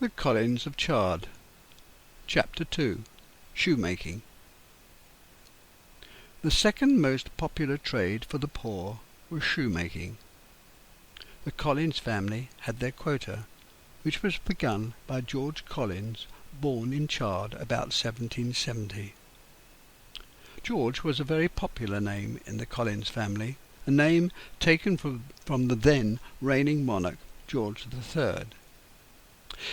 The Collins of Chard. Chapter 2. Shoemaking. The second most popular trade for the poor was shoemaking. The Collins family had their quota, which was begun by George Collins, born in Chard about 1770. George was a very popular name in the Collins family, a name taken from the then reigning monarch George III.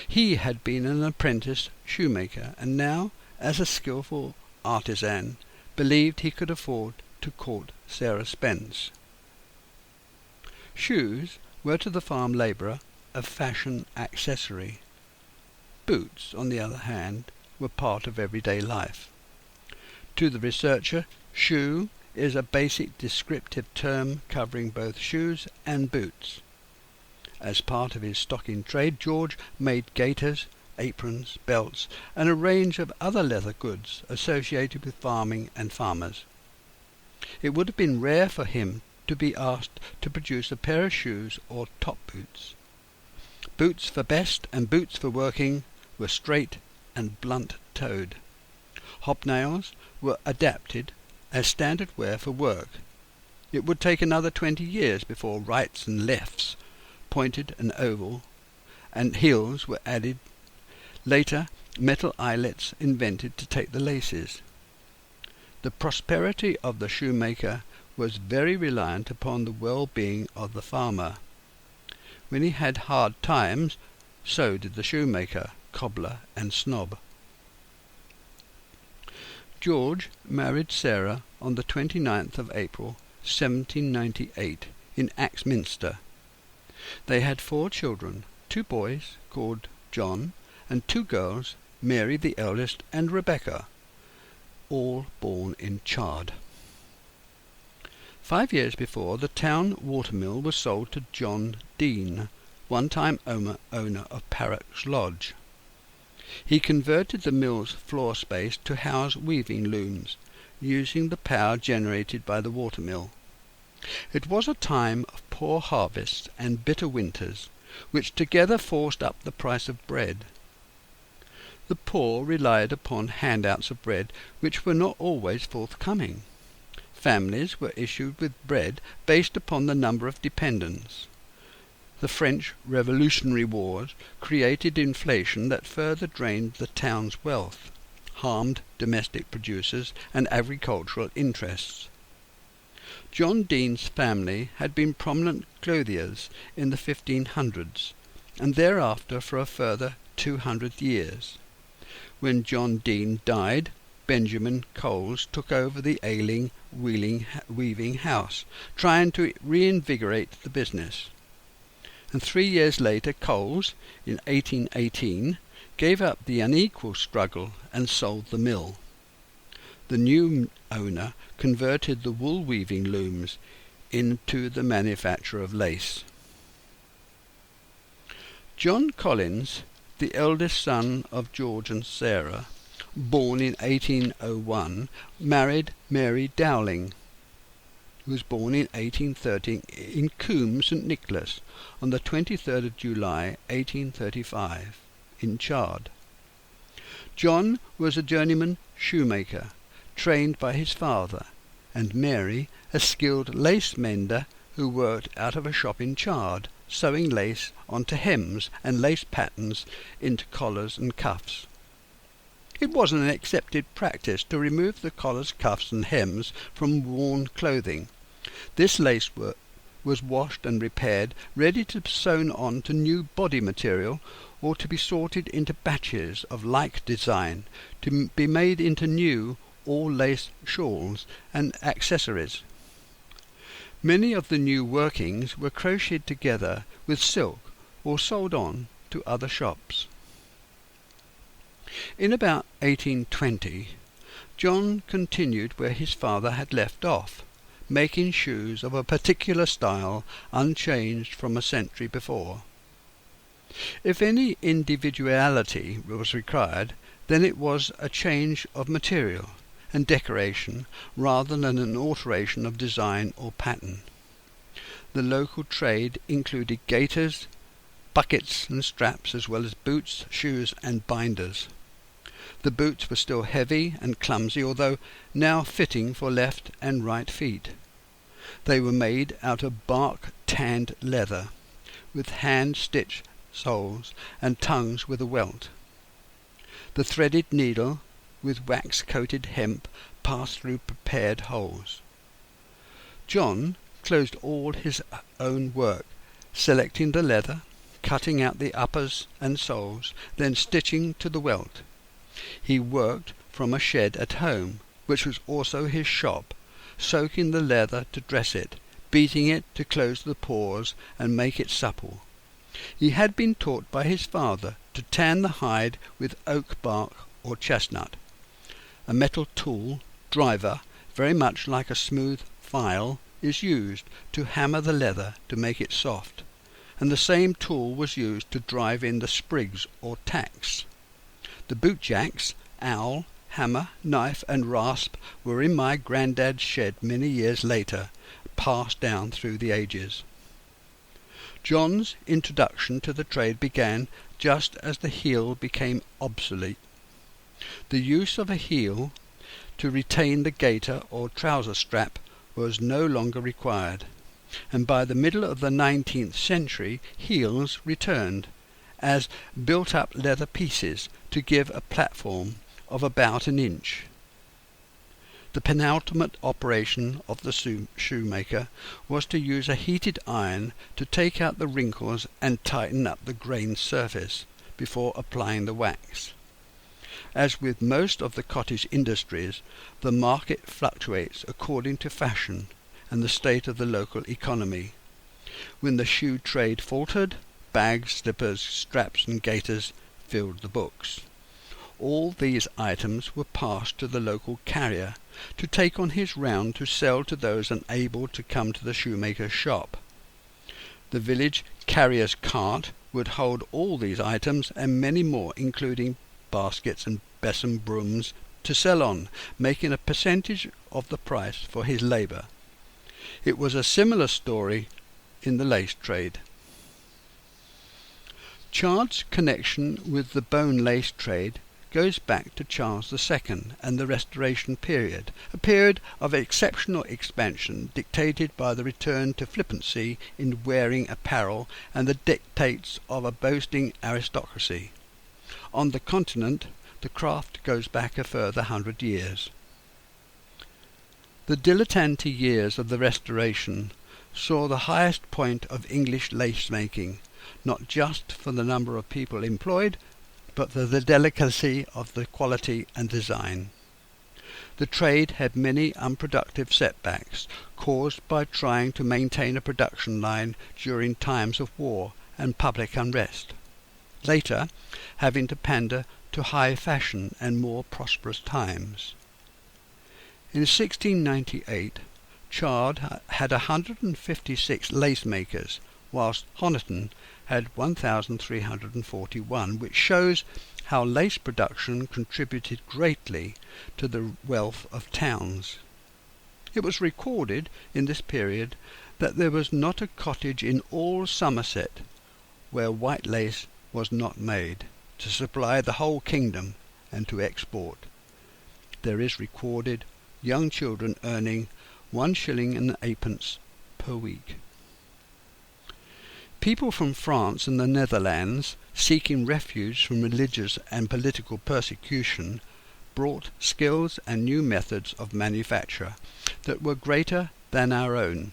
He had been an apprentice shoemaker, and now, as a skilful artisan, believed he could afford to court Sarah Spence. Shoes were to the farm labourer a fashion accessory. Boots, on the other hand, were part of everyday life. To the researcher, shoe is a basic descriptive term covering both shoes and boots. As part of his stocking trade, George made gaiters, aprons, belts, and a range of other leather goods associated with farming and farmers. It would have been rare for him to be asked to produce a pair of shoes or top boots. Boots for best and boots for working were straight and blunt-toed. Hobnails were adapted as standard wear for work. It would take another 20 years before rights and lefts, pointed and oval, and heels were added. Later, metal eyelets invented to take the laces. The prosperity of the shoemaker was very reliant upon the well-being of the farmer. When he had hard times, so did the shoemaker, cobbler, and snob. George married Sarah on the 29th of April, 1798, in Axminster. They had 4 children, 2 boys, called John, and 2 girls, Mary the eldest and Rebecca, all born in Chard. 5 years before, the town watermill was sold to John Dean, one-time owner of Parrocks Lodge. He converted the mill's floor space to house weaving looms, using the power generated by the watermill. It was a time of poor harvests and bitter winters, which together forced up the price of bread. The poor relied upon handouts of bread, which were not always forthcoming. Families were issued with bread based upon the number of dependents. The French Revolutionary Wars created inflation that further drained the town's wealth, harmed domestic producers and agricultural interests. John Dean's family had been prominent clothiers in the 1500s, and thereafter for a further 200 years. When John Dean died, Benjamin Coles took over the ailing weaving house, trying to reinvigorate the business. And 3 years later Coles, in 1818, gave up the unequal struggle and sold the mill. The new owner converted the wool-weaving looms into the manufacture of lace. John Collins, the eldest son of George and Sarah, born in 1801, married Mary Dowling, who was born in 1830 in Coombe, St. Nicholas, on the 23rd of July, 1835, in Chard. John was a journeyman shoemaker, trained by his father, and Mary a skilled lace-mender who worked out of a shop in Chard, sewing lace onto hems and lace patterns into collars and cuffs. It was an accepted practice to remove the collars, cuffs, and hems from worn clothing. This lace work was washed and repaired, ready to be sewn on to new body material, or to be sorted into batches of like design, to be made into new all-lace shawls and accessories. Many of the new workings were crocheted together with silk or sold on to other shops. In about 1820, John continued where his father had left off, making shoes of a particular style unchanged from a century before. If any individuality was required, then it was a change of material and decoration rather than an alteration of design or pattern. The local trade included gaiters, buckets and straps, as well as boots, shoes and binders. The boots were still heavy and clumsy, although now fitting for left and right feet. They were made out of bark tanned leather, with hand-stitched soles and tongues with a welt. The threaded needle with wax-coated hemp passed through prepared holes. John closed all his own work, selecting the leather, cutting out the uppers and soles, then stitching to the welt. He worked from a shed at home, which was also his shop, soaking the leather to dress it, beating it to close the pores and make it supple. He had been taught by his father to tan the hide with oak bark or chestnut. A metal tool, driver, very much like a smooth file, is used to hammer the leather to make it soft, and the same tool was used to drive in the sprigs or tacks. The bootjacks, awl, hammer, knife and rasp were in my granddad's shed many years later, passed down through the ages. John's introduction to the trade began just as the heel became obsolete. The use of a heel to retain the gaiter or trouser strap was no longer required, and by the middle of the 19th century heels returned as built-up leather pieces to give a platform of about an inch. The penultimate operation of the shoemaker was to use a heated iron to take out the wrinkles and tighten up the grained surface before applying the wax. As with most of the cottage industries, the market fluctuates according to fashion and the state of the local economy. When the shoe trade faltered, bags, slippers, straps and gaiters filled the books. All these items were passed to the local carrier to take on his round to sell to those unable to come to the shoemaker's shop. The village carrier's cart would hold all these items and many more, including baskets and besom brooms, to sell on, making a percentage of the price for his labour. It was a similar story in the lace trade. Chard's connection with the bone lace trade goes back to Charles II and the Restoration period, a period of exceptional expansion dictated by the return to flippancy in wearing apparel and the dictates of a boasting aristocracy. On the continent, the craft goes back a further 100 years. The dilettante years of the Restoration saw the highest point of English lace-making, not just for the number of people employed, but for the delicacy of the quality and design. The trade had many unproductive setbacks, caused by trying to maintain a production line during times of war and public unrest. Later, having to pander to high fashion and more prosperous times. In 1698, Chard had 156 lace-makers, whilst Honiton had 1,341, which shows how lace production contributed greatly to the wealth of towns. It was recorded in this period that there was not a cottage in all Somerset where white lace was not made, to supply the whole kingdom and to export. There is recorded young children earning 1 shilling and 8 per week. People from France and the Netherlands, seeking refuge from religious and political persecution, brought skills and new methods of manufacture that were greater than our own.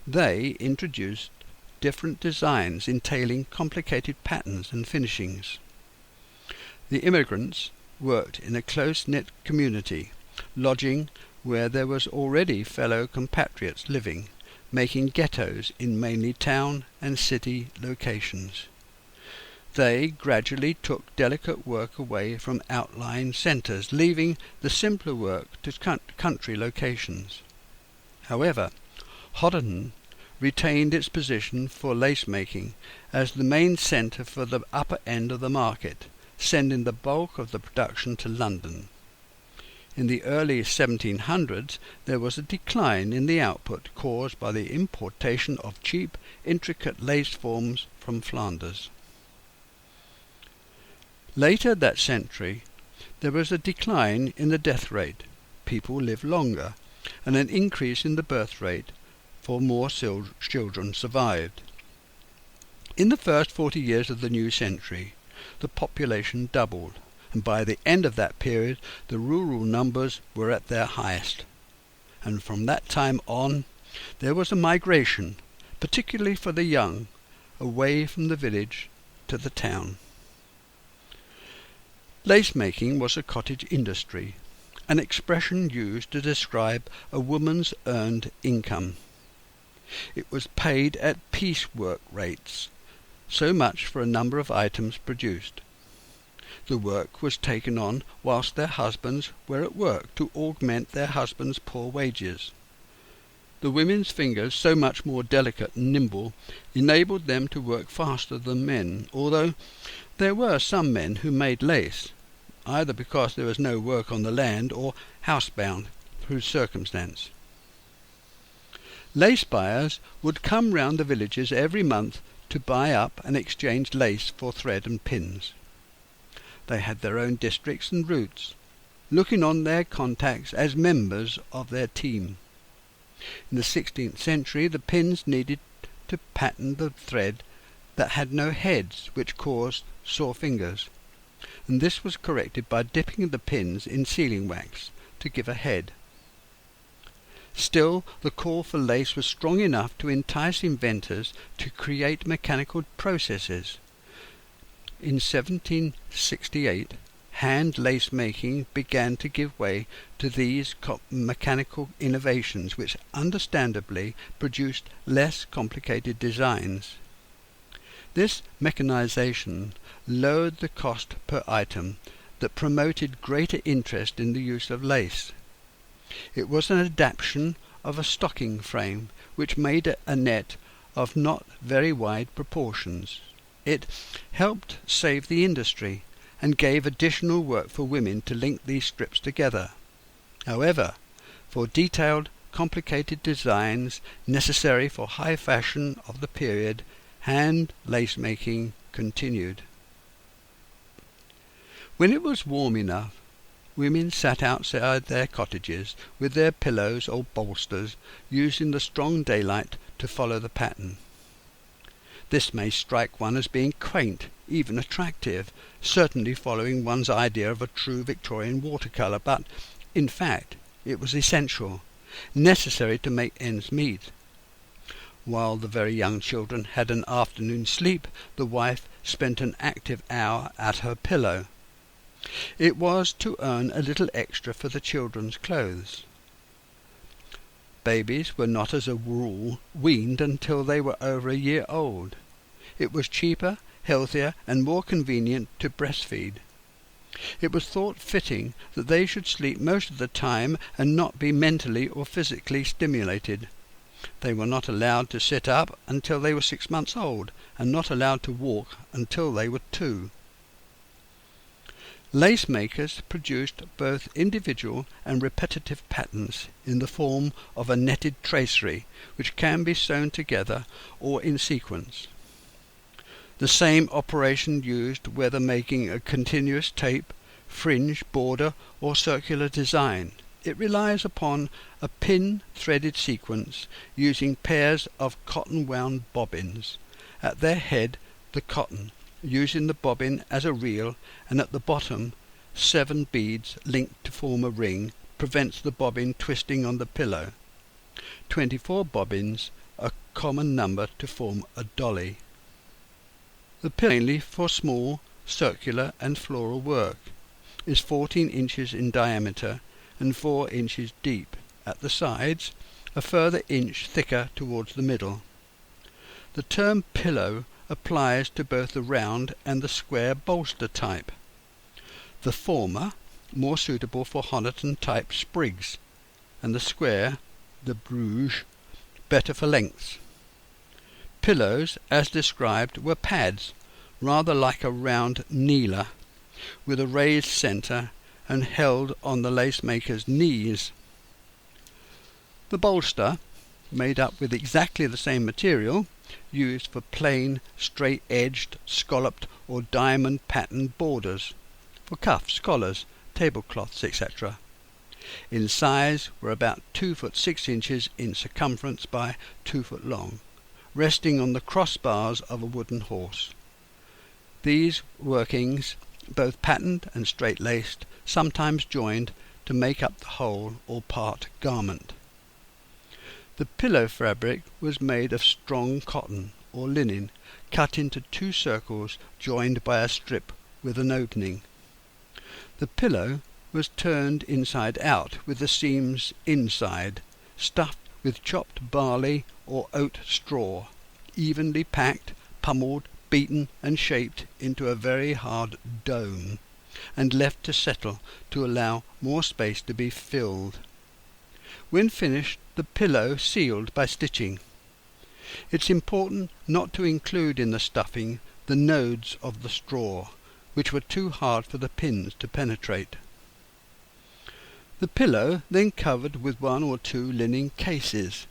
They introduced different designs entailing complicated patterns and finishings. The immigrants worked in a close-knit community, lodging where there was already fellow compatriots living, making ghettos in mainly town and city locations. They gradually took delicate work away from outlying centres, leaving the simpler work to country locations. However, Honiton retained its position for lace-making as the main centre for the upper end of the market, sending the bulk of the production to London. In the early 1700s there was a decline in the output caused by the importation of cheap, intricate lace forms from Flanders. Later that century there was a decline in the death rate. People lived longer, and an increase in the birth rate, for more children survived. In the first 40 years of the new century, the population doubled, and by the end of that period the rural numbers were at their highest. And from that time on there was a migration, particularly for the young, away from the village to the town. Lace-making was a cottage industry, an expression used to describe a woman's earned income. It was paid at piecework rates, so much for a number of items produced. The work was taken on whilst their husbands were at work to augment their husbands' poor wages. The women's fingers, so much more delicate and nimble, enabled them to work faster than men, although there were some men who made lace, either because there was no work on the land or housebound through circumstance. Lace buyers would come round the villages every month to buy up and exchange lace for thread and pins. They had their own districts and routes, looking on their contacts as members of their team. In the 16th century the pins needed to pattern the thread that had no heads, which caused sore fingers, and this was corrected by dipping the pins in sealing wax to give a head. Still, the call for lace was strong enough to entice inventors to create mechanical processes. In 1768, hand lace making began to give way to these mechanical innovations, which understandably produced less complicated designs. This mechanization lowered the cost per item, that promoted greater interest in the use of lace. It was an adaptation of a stocking frame, which made a net of not very wide proportions. It helped save the industry, and gave additional work for women to link these strips together. However, for detailed, complicated designs necessary for high fashion of the period, hand lace-making continued. When it was warm enough, women sat outside their cottages with their pillows or bolsters, using the strong daylight to follow the pattern. This may strike one as being quaint, even attractive, certainly following one's idea of a true Victorian watercolour, but, in fact, it was essential, necessary to make ends meet. While the very young children had an afternoon sleep, the wife spent an active hour at her pillow. It was to earn a little extra for the children's clothes. Babies were not as a rule weaned until they were over a year old. It was cheaper, healthier, and more convenient to breastfeed. It was thought fitting that they should sleep most of the time and not be mentally or physically stimulated. They were not allowed to sit up until they were 6 months old, and not allowed to walk until they were 2. Lace makers produced both individual and repetitive patterns in the form of a netted tracery, which can be sewn together or in sequence. The same operation used whether making a continuous tape, fringe, border, or circular design. It relies upon a pin-threaded sequence using pairs of cotton-wound bobbins. At their head, the cotton, using the bobbin as a reel, and at the bottom 7 beads linked to form a ring, prevents the bobbin twisting on the pillow. 24 bobbins, a common number to form a dolly. The pillow, mainly for small, circular and floral work, is 14 inches in diameter and 4 inches deep. At the sides, a further inch thicker towards the middle. The term pillow applies to both the round and the square bolster type. The former, more suitable for Honiton-type sprigs, and the square, the Bruges, better for lengths. Pillows, as described, were pads, rather like a round kneeler, with a raised centre and held on the lace-maker's knees. The bolster, made up with exactly the same material, used for plain, straight-edged, scalloped or diamond-patterned borders, for cuffs, collars, tablecloths, etc. In size were about 2 foot 6 inches in circumference by 2 foot long, resting on the crossbars of a wooden horse. These workings, both patterned and straight-laced, sometimes joined to make up the whole or part garment. The pillow fabric was made of strong cotton or linen, cut into 2 circles joined by a strip with an opening. The pillow was turned inside out with the seams inside, stuffed with chopped barley or oat straw, evenly packed, pummelled, beaten and shaped into a very hard dome, and left to settle to allow more space to be filled. When finished, the pillow sealed by stitching. It's important not to include in the stuffing the nodes of the straw, which were too hard for the pins to penetrate. The pillow then covered with 1 or 2 linen cases.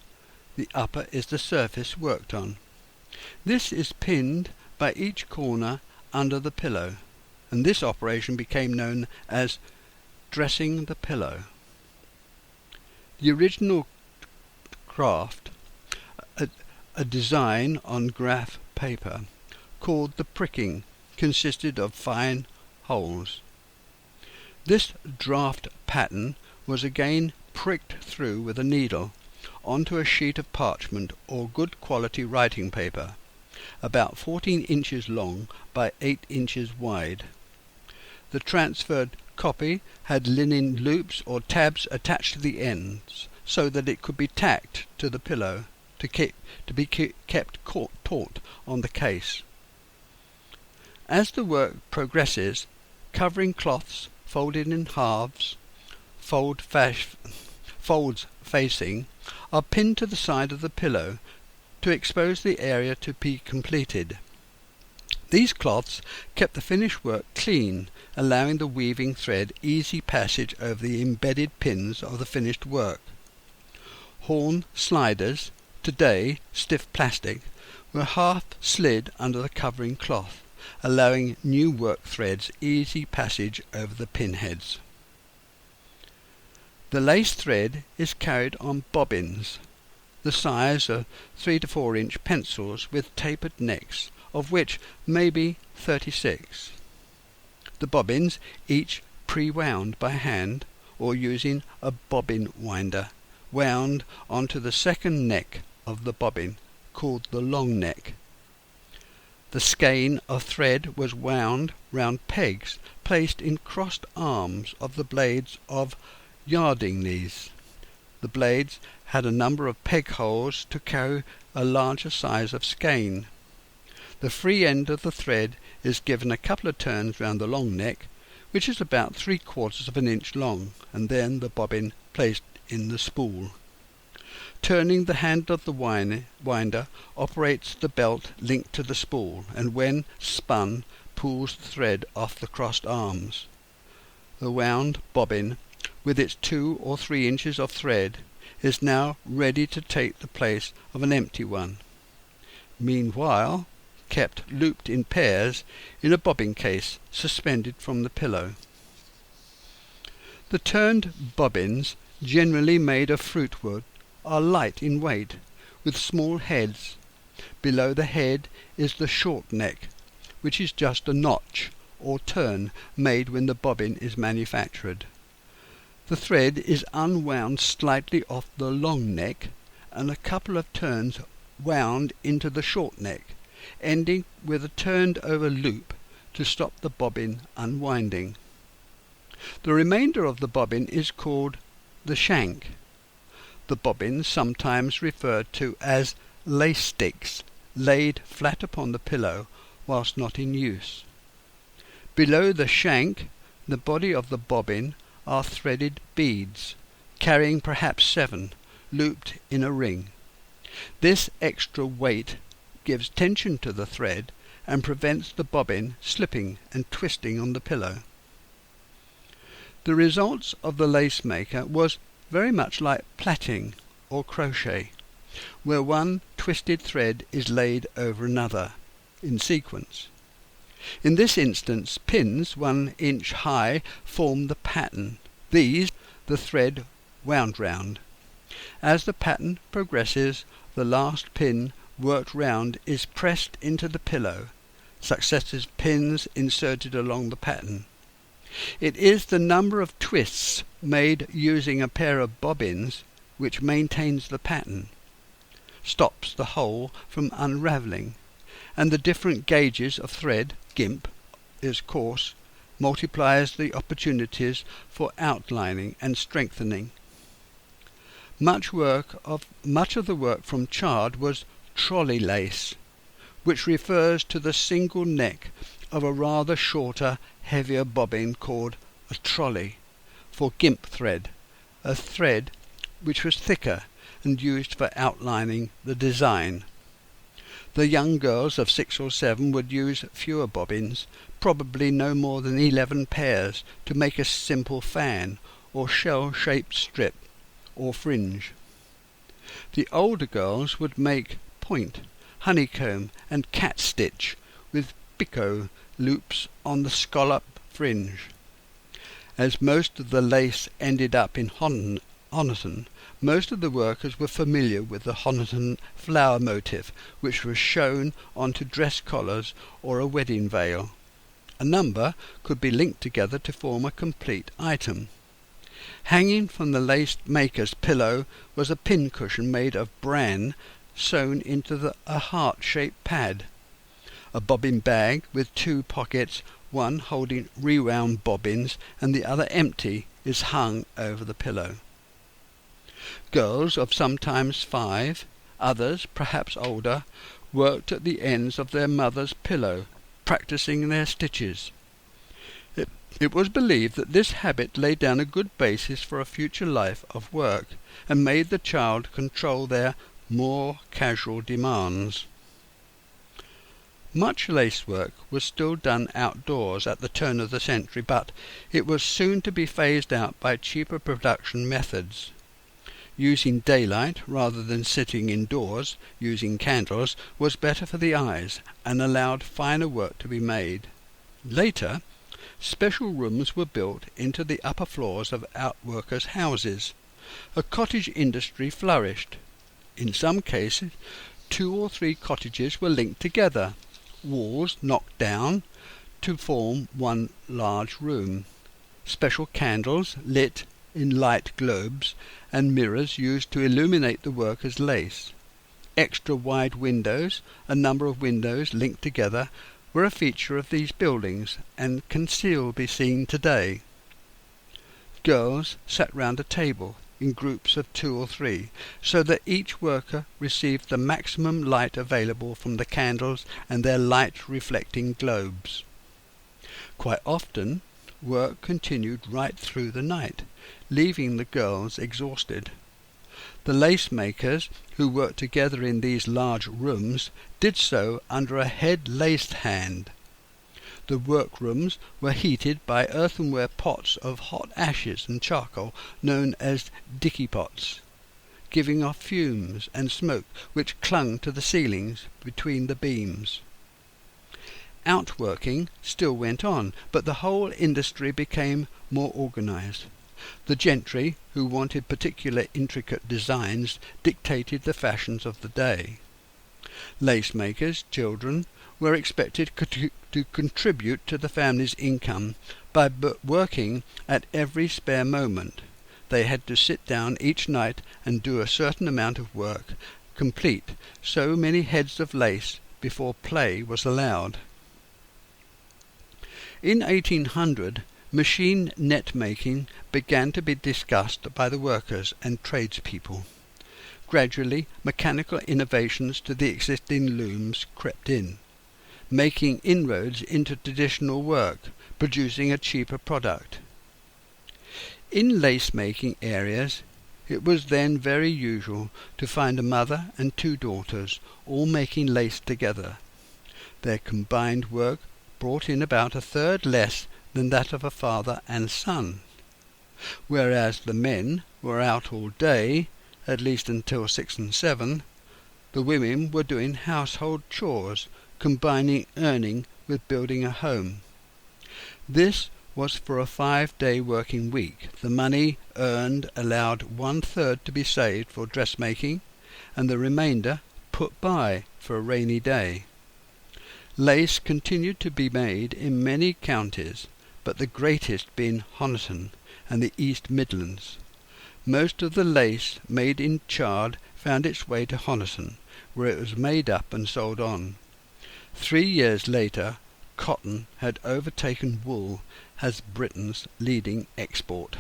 The upper is the surface worked on. This is pinned by each corner under the pillow, and this operation became known as dressing the pillow. The original craft, a design on graph paper, called the pricking, consisted of fine holes. This draft pattern was again pricked through with a needle onto a sheet of parchment or good quality writing paper, about 14 inches long by 8 inches wide. The transferred copy had linen loops or tabs attached to the ends, so that it could be tacked to the pillow to be kept taut on the case. As the work progresses, covering cloths folded in halves, folds facing, are pinned to the side of the pillow to expose the area to be completed. These cloths kept the finished work clean, allowing the weaving thread easy passage over the embedded pins of the finished work. Horn sliders, today stiff plastic, were half slid under the covering cloth, allowing new work threads easy passage over the pinheads. The lace thread is carried on bobbins, the size of 3 to 4 inch pencils with tapered necks, of which may be 36. The bobbins each pre-wound by hand or using a bobbin winder, wound onto the second neck of the bobbin, called the long neck. The skein of thread was wound round pegs placed in crossed arms of the blades of yarding these. The blades had a number of peg holes to carry a larger size of skein. The free end of the thread is given a couple of turns round the long neck, which is about 3/4 of an inch long, and then the bobbin placed in the spool. Turning the hand of the winder operates the belt linked to the spool, and when spun pulls the thread off the crossed arms. The wound bobbin, with its 2 or 3 inches of thread, is now ready to take the place of an empty one, meanwhile kept looped in pairs in a bobbin case suspended from the pillow. The turned bobbins, generally made of fruit wood, are light in weight, with small heads. Below the head is the short neck, which is just a notch or turn made when the bobbin is manufactured. The thread is unwound slightly off the long neck, and a couple of turns wound into the short neck, ending with a turned over loop to stop the bobbin unwinding. The remainder of the bobbin is called the shank. The bobbins, sometimes referred to as lace sticks, laid flat upon the pillow whilst not in use. Below the shank, the body of the bobbin, are threaded beads, carrying perhaps 7, looped in a ring. This extra weight gives tension to the thread and prevents the bobbin slipping and twisting on the pillow. The results of the lace maker was very much like plaiting or crochet, where one twisted thread is laid over another in sequence. In this instance, pins 1 inch high form the pattern. These the thread wound round. As the pattern progresses, the last pin worked round is pressed into the pillow, successive pins inserted along the pattern. It is the number of twists made using a pair of bobbins which maintains the pattern, stops the whole from unravelling, and the different gauges of thread, gimp is coarse, multiplies the opportunities for outlining and strengthening. Much of the work from Chard was trolley lace, which refers to the single neck of a rather shorter, heavier bobbin called a trolley, for gimp thread, a thread which was thicker and used for outlining the design. The young girls of 6 or 7 would use fewer bobbins, probably no more than 11 pairs, to make a simple fan or shell-shaped strip or fringe. The older girls would make point, honeycomb and cat stitch with picot loops on the scallop fringe. As most of the lace ended up in Honiton, most of the workers were familiar with the Honiton flower motif, which was shown onto dress collars or a wedding veil. A number could be linked together to form a complete item. Hanging from the lace maker's pillow was a pincushion made of bran sewn into a heart-shaped pad. A bobbin bag with 2 pockets, one holding rewound bobbins and the other empty, is hung over the pillow. Girls of sometimes 5, others perhaps older, worked at the ends of their mother's pillow, practising their stitches. It was believed that this habit laid down a good basis for a future life of work, and made the child control their more casual demands. Much lacework was still done outdoors at the turn of the century, but it was soon to be phased out by cheaper production methods. Using daylight rather than sitting indoors using candles was better for the eyes and allowed finer work to be made. Later, special rooms were built into the upper floors of outworkers' houses. A cottage industry flourished. In some cases, 2 or 3 cottages were linked together, walls knocked down to form one large room. Special candles lit in light globes and mirrors used to illuminate the workers' lace. Extra wide windows, a number of windows linked together, were a feature of these buildings and can still be seen today. Girls sat round a table in groups of 2 or 3, so that each worker received the maximum light available from the candles and their light-reflecting globes. Quite often, work continued right through the night, leaving the girls exhausted. The lace-makers, who worked together in these large rooms, did so under a head-laced hand. The workrooms were heated by earthenware pots of hot ashes and charcoal, known as dicky pots, giving off fumes and smoke which clung to the ceilings between the beams. Outworking still went on, but the whole industry became more organized. The gentry, who wanted particular intricate designs, dictated the fashions of the day. Lace-makers' children were expected to contribute to the family's income by working at every spare moment. They had to sit down each night and do a certain amount of work, complete so many heads of lace before play was allowed. In 1800, machine net-making began to be discussed by the workers and tradespeople. Gradually, mechanical innovations to the existing looms crept in, making inroads into traditional work, producing a cheaper product. In lace-making areas, it was then very usual to find a mother and 2 daughters all making lace together. Their combined work brought in about 1/3 less than that of a father and son. Whereas the men were out all day, at least until 6 and 7, the women were doing household chores, combining earning with building a home. This was for a 5-day working week. The money earned allowed 1/3 to be saved for dressmaking, and the remainder put by for a rainy day. Lace continued to be made in many counties, but the greatest being Honiton and the East Midlands. Most of the lace made in Chard found its way to Honiton, where it was made up and sold on. 3 years later, cotton had overtaken wool as Britain's leading export.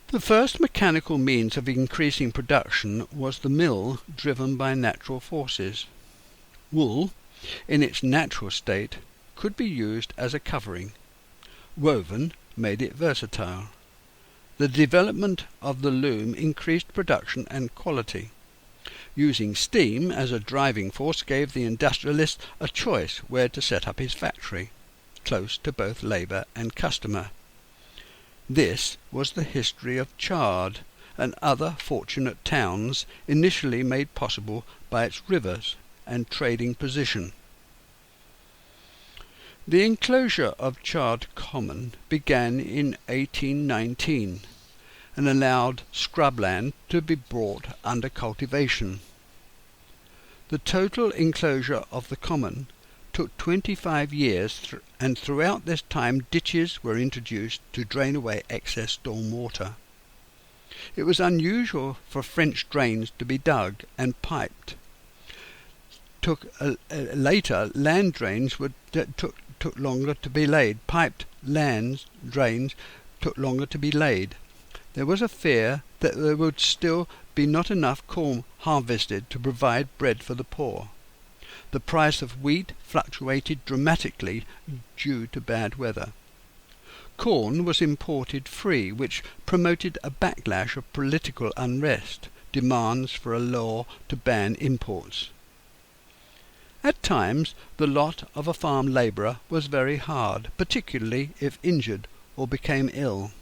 The first mechanical means of increasing production was the mill driven by natural forces. Wool, in its natural state, could be used as a covering. Woven made it versatile. The development of the loom increased production and quality. Using steam as a driving force gave the industrialist a choice where to set up his factory, close to both labour and customer. This was the history of Chard and other fortunate towns, initially made possible by its rivers and trading position. The enclosure of Chard Common began in 1819 and allowed scrubland to be brought under cultivation. The total enclosure of the common took 25 years, and throughout this time ditches were introduced to drain away excess storm water. It was unusual for French drains to be dug and piped. Later, land drains took longer to be laid. Piped land drains took longer to be laid. There was a fear that there would still be not enough corn harvested to provide bread for the poor. The price of wheat fluctuated dramatically due to bad weather. Corn was imported free, which promoted a backlash of political unrest, demands for a law to ban imports. At times the lot of a farm labourer was very hard, particularly if injured or became ill.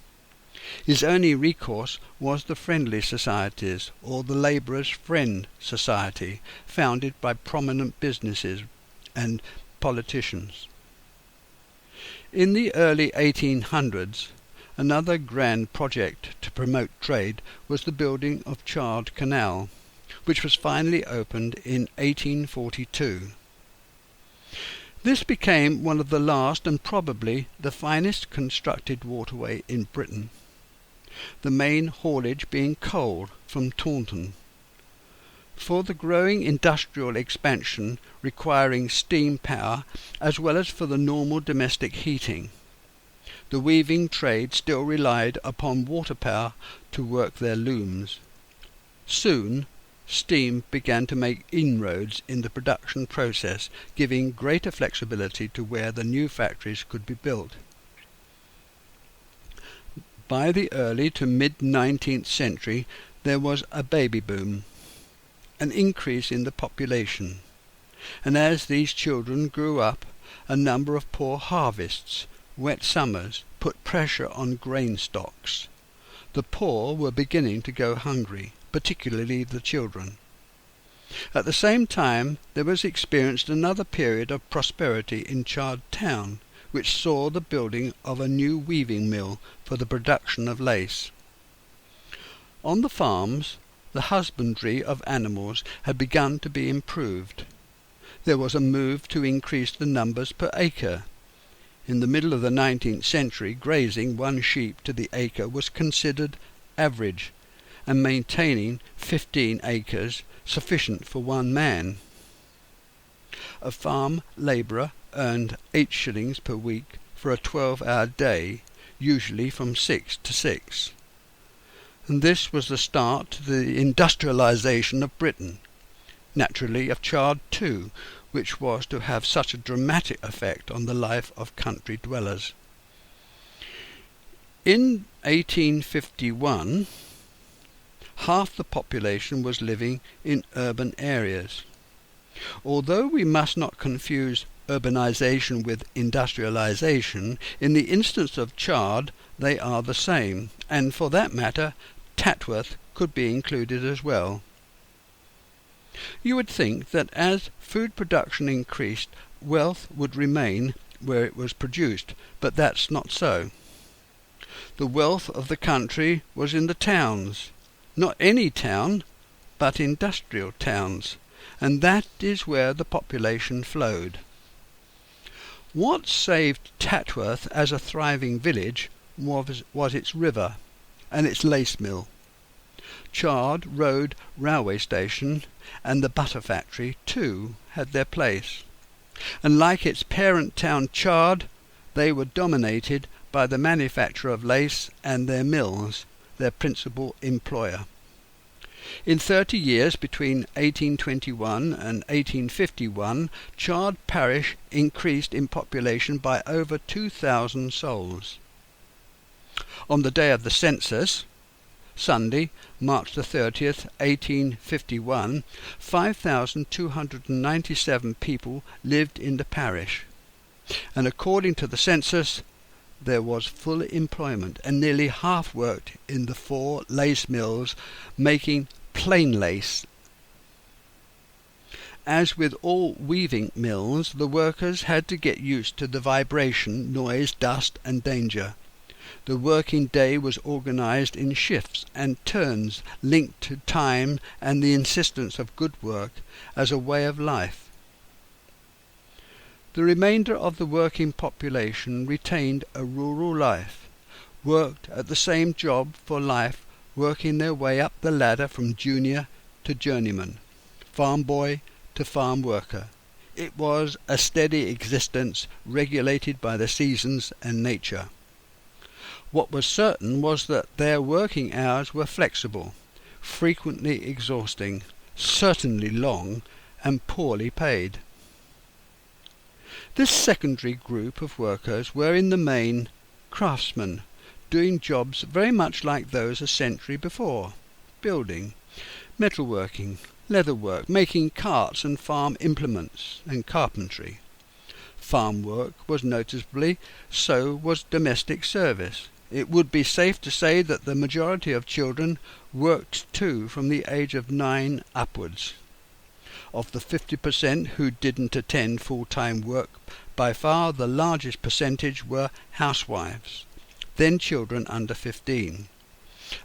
His only recourse was the Friendly Societies, or the Labourers' Friend Society, founded by prominent businesses and politicians. In the early 1800s, another grand project to promote trade was the building of Chard Canal, which was finally opened in 1842. This became one of the last and probably the finest constructed waterway in Britain, the main haulage being coal from Taunton. For the growing industrial expansion requiring steam power as well as for the normal domestic heating, the weaving trade still relied upon water power to work their looms. Soon steam began to make inroads in the production process, giving greater flexibility to where the new factories could be built. By the early to mid-19th century there was a baby boom, an increase in the population, and as these children grew up, a number of poor harvests, wet summers, put pressure on grain stocks. The poor were beginning to go hungry, particularly the children. At the same time there was experienced another period of prosperity in Chard town, which saw the building of a new weaving mill for the production of lace. On the farms, the husbandry of animals had begun to be improved. There was a move to increase the numbers per acre. In the middle of the 19th century, grazing 1 sheep to the acre was considered average, and maintaining 15 acres sufficient for 1 man. A farm labourer earned 8 shillings per week for a 12-hour day, usually from 6 to 6. And this was the start to the industrialisation of Britain, naturally of Chard too, which was to have such a dramatic effect on the life of country dwellers. In 1851, half the population was living in urban areas. Although we must not confuse urbanisation with industrialisation, in the instance of Chard they are the same, and for that matter Tatworth could be included as well. You would think that as food production increased, wealth would remain where it was produced, but that's not so. The wealth of the country was in the towns, not any town, but industrial towns, and that is where the population flowed. What saved Tatworth as a thriving village was its river and its lace mill. Chard Road railway station and the butter factory too had their place, and like its parent town Chard, they were dominated by the manufacture of lace and their mills, their principal employer. In 30 years, between 1821 and 1851, Chard parish increased in population by over 2,000 souls. On the day of the census, Sunday, March the 30th, 1851, 5,297 people lived in the parish, and according to the census, there was full employment, and nearly half worked in the 4 lace mills making plain lace. As with all weaving mills, the workers had to get used to the vibration, noise, dust, and danger. The working day was organised in shifts and turns linked to time and the insistence of good work as a way of life. The remainder of the working population retained a rural life, worked at the same job for life, working their way up the ladder from junior to journeyman, farm boy to farm worker. It was a steady existence regulated by the seasons and nature. What was certain was that their working hours were flexible, frequently exhausting, certainly long, and poorly paid. This secondary group of workers were in the main craftsmen, doing jobs very much like those a century before: building, metalworking, leatherwork, making carts and farm implements, and carpentry. Farm work was noticeably, so was domestic service. It would be safe to say that the majority of children worked too from the age of 9 upwards. Of the 50% who didn't attend full-time work, by far the largest percentage were housewives, then children under 15.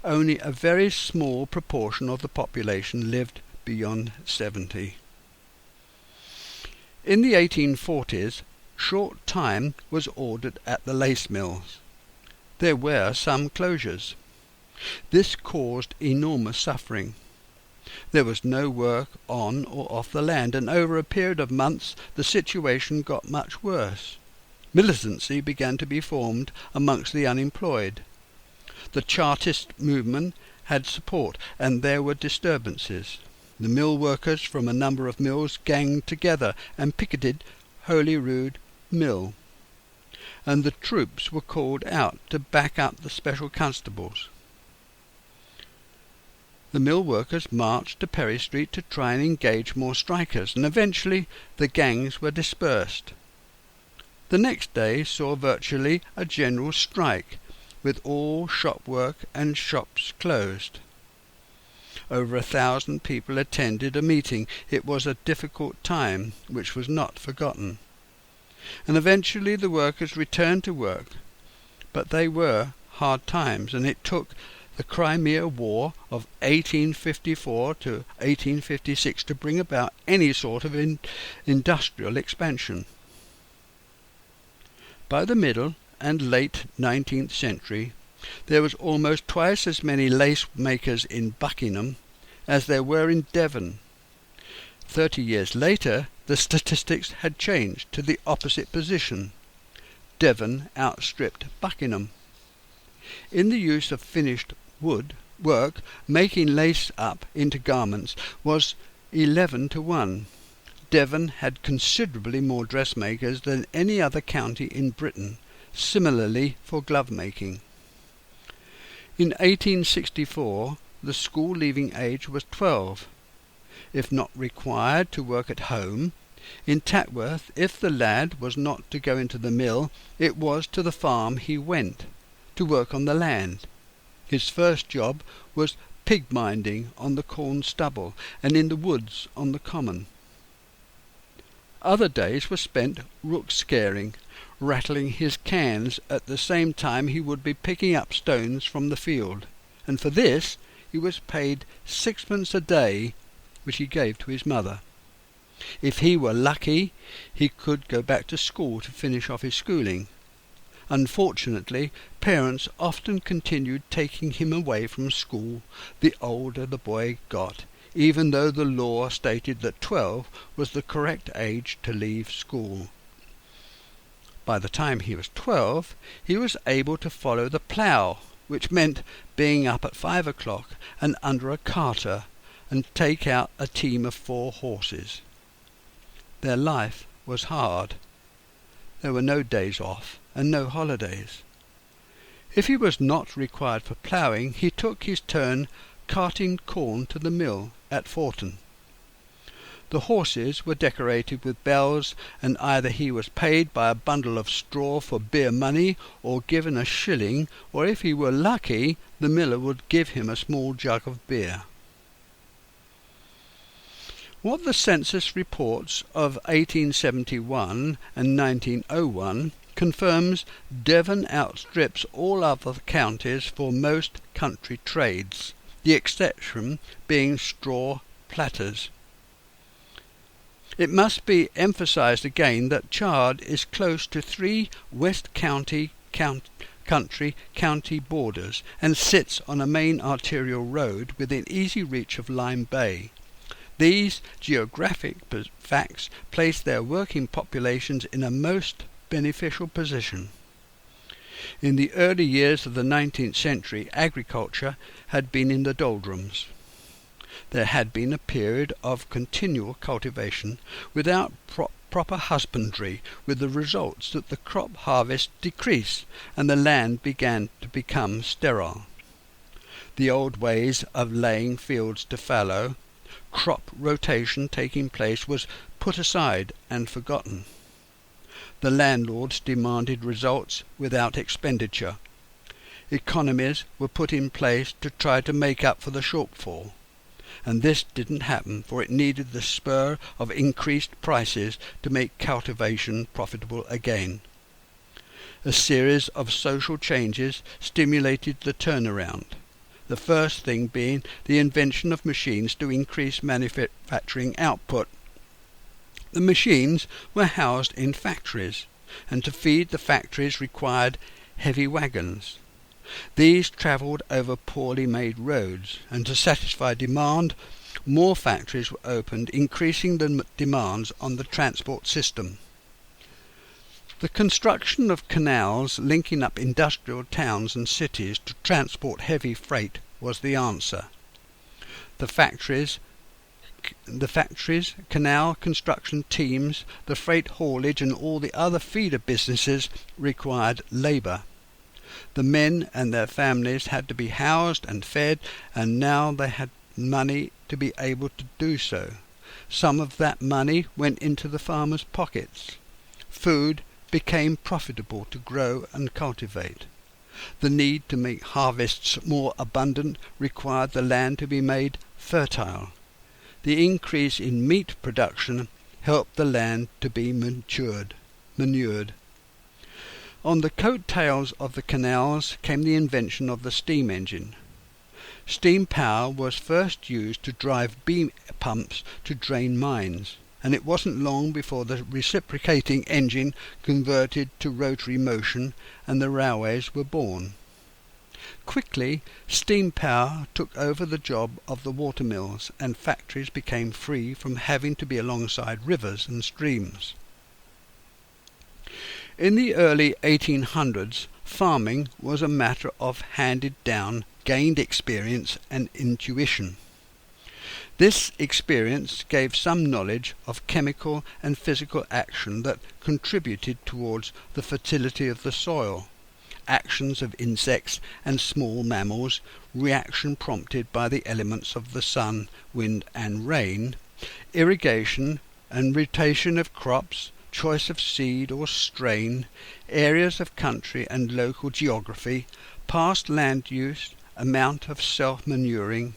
Only a very small proportion of the population lived beyond 70. In the 1840s, short time was ordered at the lace mills. There were some closures. This caused enormous suffering. There was no work on or off the land, and over a period of months the situation got much worse. Militancy began to be formed amongst the unemployed. The Chartist movement had support, and there were disturbances. The mill workers from a number of mills ganged together and picketed Holyrood Mill, and the troops were called out to back up the special constables. The mill workers marched to Perry Street to try and engage more strikers, and eventually the gangs were dispersed. The next day saw virtually a general strike, with all shop work and shops closed. Over 1,000 people attended a meeting. It was a difficult time, which was not forgotten. And eventually the workers returned to work, but they were hard times, and it took the Crimea War of 1854 to 1856 to bring about any sort of industrial expansion. By the middle and late 19th century, there was almost twice as many lace makers in Buckingham as there were in Devon. 30 years later, the statistics had changed to the opposite position. Devon outstripped Buckingham. In the use of finished wood work, making lace up into garments was 11 to 1. Devon had considerably more dressmakers than any other county in Britain, similarly for glove-making. In 1864, the school leaving age was 12. If not required to work at home, In Tatworth, if the lad was not to go into the mill, it was to the farm he went, to work on the land. His first job was pig-minding on the corn stubble, and in the woods on the common. Other days were spent rook-scaring, rattling his cans at the same time he would be picking up stones from the field, and for this he was paid 6pence a day, which he gave to his mother. If he were lucky, he could go back to school to finish off his schooling. Unfortunately, parents often continued taking him away from school the older the boy got, even though the law stated that 12 was the correct age to leave school. By the time he was 12, he was able to follow the plough, which meant being up at 5 o'clock and under a carter, and take out a team of 4 horses. Their life was hard. There were no days off and no holidays. If he was not required for ploughing, he took his turn carting corn to the mill at Forton. The horses were decorated with bells, and either he was paid by a bundle of straw for beer money or given a shilling, or if he were lucky, the miller would give him a small jug of beer. What the census reports of 1871 and 1901 confirms, Devon outstrips all other counties for most country trades, the exception being straw platters. It must be emphasised again that Chard is close to 3 West Country county borders and sits on a main arterial road within easy reach of Lyme Bay. These geographic facts place their working populations in a most beneficial position. In the early years of the 19th century, agriculture had been in the doldrums. There had been a period of continual cultivation without proper husbandry, with the results that the crop harvest decreased and the land began to become sterile. The old ways of laying fields to fallow, crop rotation taking place, was put aside and forgotten. The landlords demanded results without expenditure. Economies were put in place to try to make up for the shortfall, and this didn't happen, for it needed the spur of increased prices to make cultivation profitable again. A series of social changes stimulated the turnaround, the first thing being the invention of machines to increase manufacturing output. The machines were housed in factories, and to feed the factories required heavy wagons. These travelled over poorly made roads, and to satisfy demand, more factories were opened, increasing the demands on the transport system. The construction of canals linking up industrial towns and cities to transport heavy freight was the answer. The factories, canal construction teams, the freight haulage and all the other feeder businesses required labour. The men and their families had to be housed and fed, and now they had money to be able to do so. Some of that money went into the farmers' pockets. Food became profitable to grow and cultivate. The need to make harvests more abundant required the land to be made fertile. The increase in meat production helped the land to be manured. On the coat-tails of the canals came the invention of the steam engine. Steam power was first used to drive beam pumps to drain mines, and it wasn't long before the reciprocating engine converted to rotary motion and the railways were born. Quickly, steam power took over the job of the watermills, and factories became free from having to be alongside rivers and streams. In the early 1800s, farming was a matter of handed-down, gained experience and intuition. This experience gave some knowledge of chemical and physical action that contributed towards the fertility of the soil, actions of insects and small mammals, reaction prompted by the elements of the sun, wind and rain, irrigation, and rotation of crops, choice of seed or strain, areas of country and local geography, past land use, amount of self-manuring,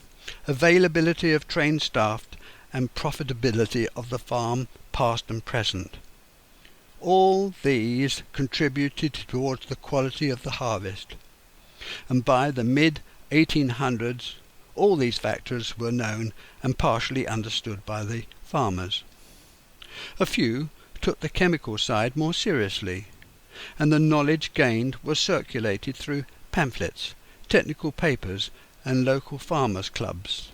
availability of trained staff, and profitability of the farm past and present. All these contributed towards the quality of the harvest, and by the mid-1800s all these factors were known and partially understood by the farmers. A few took the chemical side more seriously, and the knowledge gained was circulated through pamphlets, technical papers, and local farmers' clubs.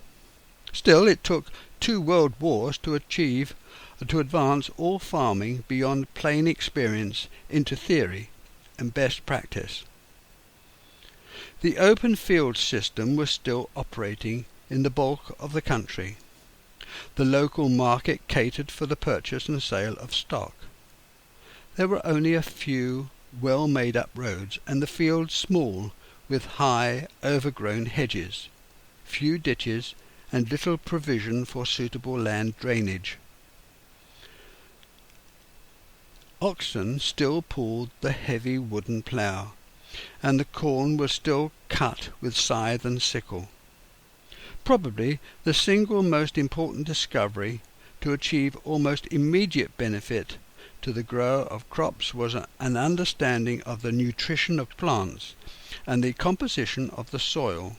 Still, it took 2 world wars to advance all farming beyond plain experience into theory and best practice. The open field system was still operating in the bulk of the country. The local market catered for the purchase and sale of stock. There were only a few well made up roads, and the fields small, with high overgrown hedges, few ditches, and little provision for suitable land drainage. Oxen still pulled the heavy wooden plough, and the corn was still cut with scythe and sickle. Probably the single most important discovery to achieve almost immediate benefit to the grower of crops was an understanding of the nutrition of plants and the composition of the soil.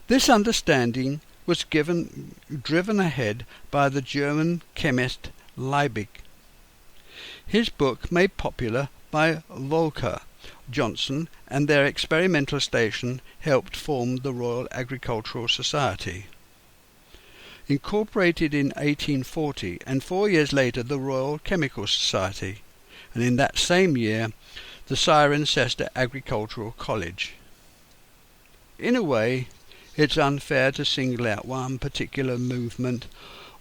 This understanding was driven ahead by the German chemist Liebig. His book, made popular by Volker Johnson and their experimental station, helped form the Royal Agricultural Society, incorporated in 1840, and 4 years later the Royal Chemical Society, and in that same year the Cirencester Agricultural College. In a way, it's unfair to single out one particular movement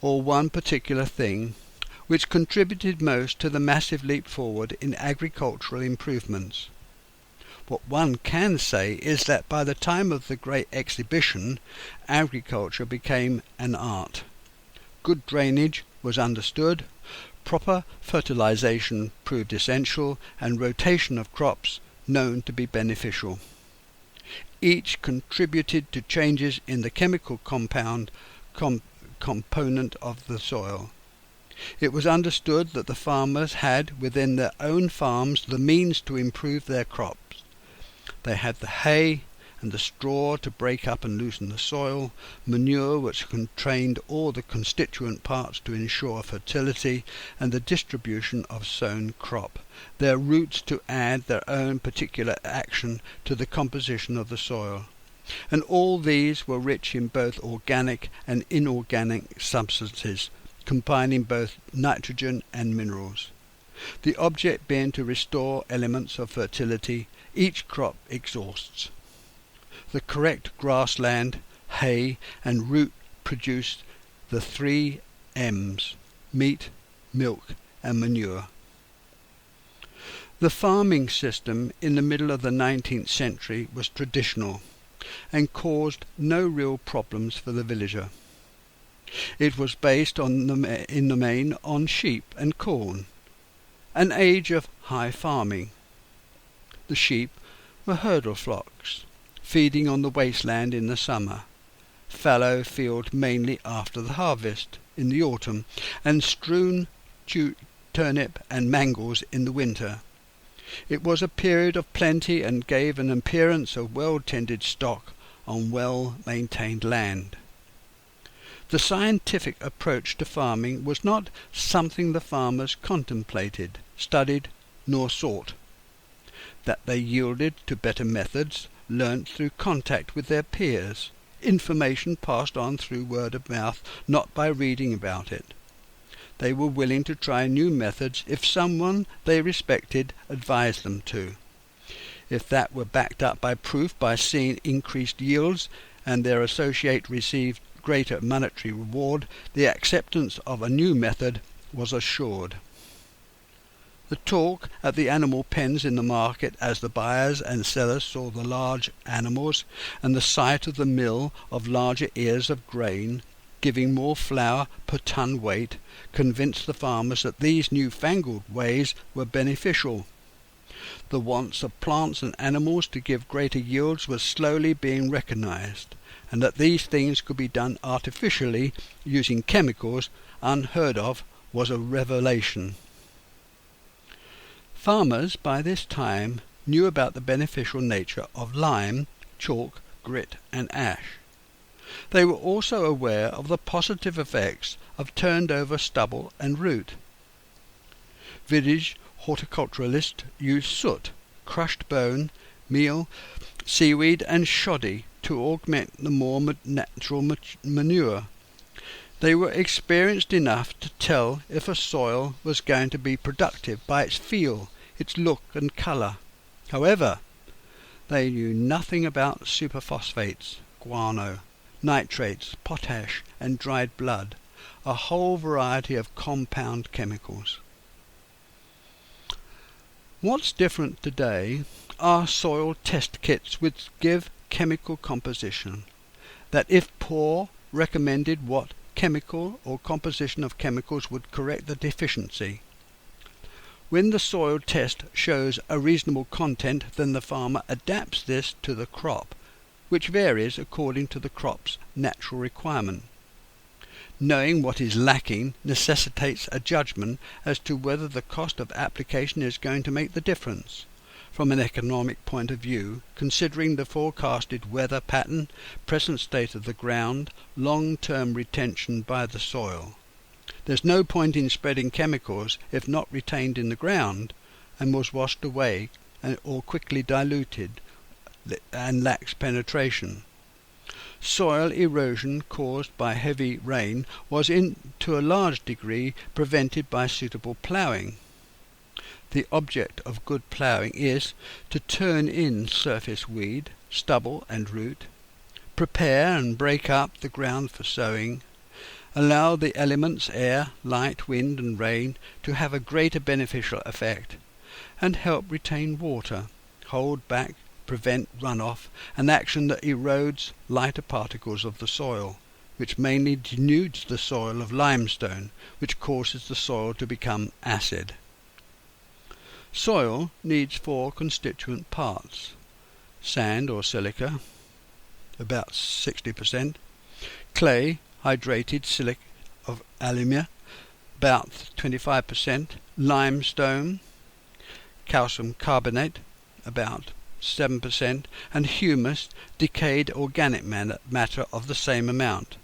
or one particular thing which contributed most to the massive leap forward in agricultural improvements. What one can say is that by the time of the Great Exhibition, agriculture became an art. Good drainage was understood, proper fertilization proved essential, and rotation of crops known to be beneficial. Each contributed to changes in the chemical component of the soil. It was understood that the farmers had within their own farms the means to improve their crops. They had the hay and the straw to break up and loosen the soil, manure which contained all the constituent parts to ensure fertility, and the distribution of sown crop, their roots to add their own particular action to the composition of the soil. And all these were rich in both organic and inorganic substances, combining both nitrogen and minerals. The object being to restore elements of fertility each crop exhausts. The correct grassland, hay, and root produced the 3 M's: meat, milk, and manure. The farming system in the middle of the 19th century was traditional and caused no real problems for the villager. It was based in the main on sheep and corn, an age of high farming. The sheep were hurdle flocks, feeding on the wasteland in the summer, fallow field mainly after the harvest in the autumn, and strewn turnip and mangels in the winter. It was a period of plenty and gave an appearance of well-tended stock on well-maintained land. The scientific approach to farming was not something the farmers contemplated, studied, nor sought. That they yielded to better methods, learnt through contact with their peers, information passed on through word of mouth, not by reading about it. They were willing to try new methods if someone they respected advised them to. If that were backed up by proof, by seeing increased yields, and their associate received greater monetary reward, the acceptance of a new method was assured. The talk at the animal pens in the market as the buyers and sellers saw the large animals, and the sight of the mill of larger ears of grain, giving more flour per ton weight, convinced the farmers that these newfangled ways were beneficial. The wants of plants and animals to give greater yields was slowly being recognized, and that these things could be done artificially using chemicals unheard of was a revelation. Farmers by this time knew about the beneficial nature of lime, chalk, grit and ash. They were also aware of the positive effects of turned over stubble and root. Village horticulturalists used soot, crushed bone, meal, seaweed and shoddy to augment the more natural manure. They were experienced enough to tell if a soil was going to be productive by its feel, its look and colour. However, they knew nothing about superphosphates, guano, nitrates, potash and dried blood, a whole variety of compound chemicals. What's different today are soil test kits which give chemical composition, that if poor, recommended what chemical or composition of chemicals would correct the deficiency. When the soil test shows a reasonable content, then the farmer adapts this to the crop, which varies according to the crop's natural requirement. Knowing what is lacking necessitates a judgment as to whether the cost of application is going to make the difference. From an economic point of view, considering the forecasted weather pattern, present state of the ground, long-term retention by the soil. There's no point in spreading chemicals if not retained in the ground and was washed away or quickly diluted and lacks penetration. Soil erosion caused by heavy rain was to a large degree prevented by suitable ploughing. The object of good ploughing is to turn in surface weed, stubble and root, prepare and break up the ground for sowing, allow the elements air, light, wind and rain to have a greater beneficial effect, and help retain water, hold back, prevent runoff, an action that erodes lighter particles of the soil, which mainly denudes the soil of limestone, which causes the soil to become acid. Soil needs 4 constituent parts: sand or silica, about 60%, clay, hydrated silicate of alumina, about 25%, limestone, calcium carbonate, about 7%, and humus, decayed organic matter of the same amount.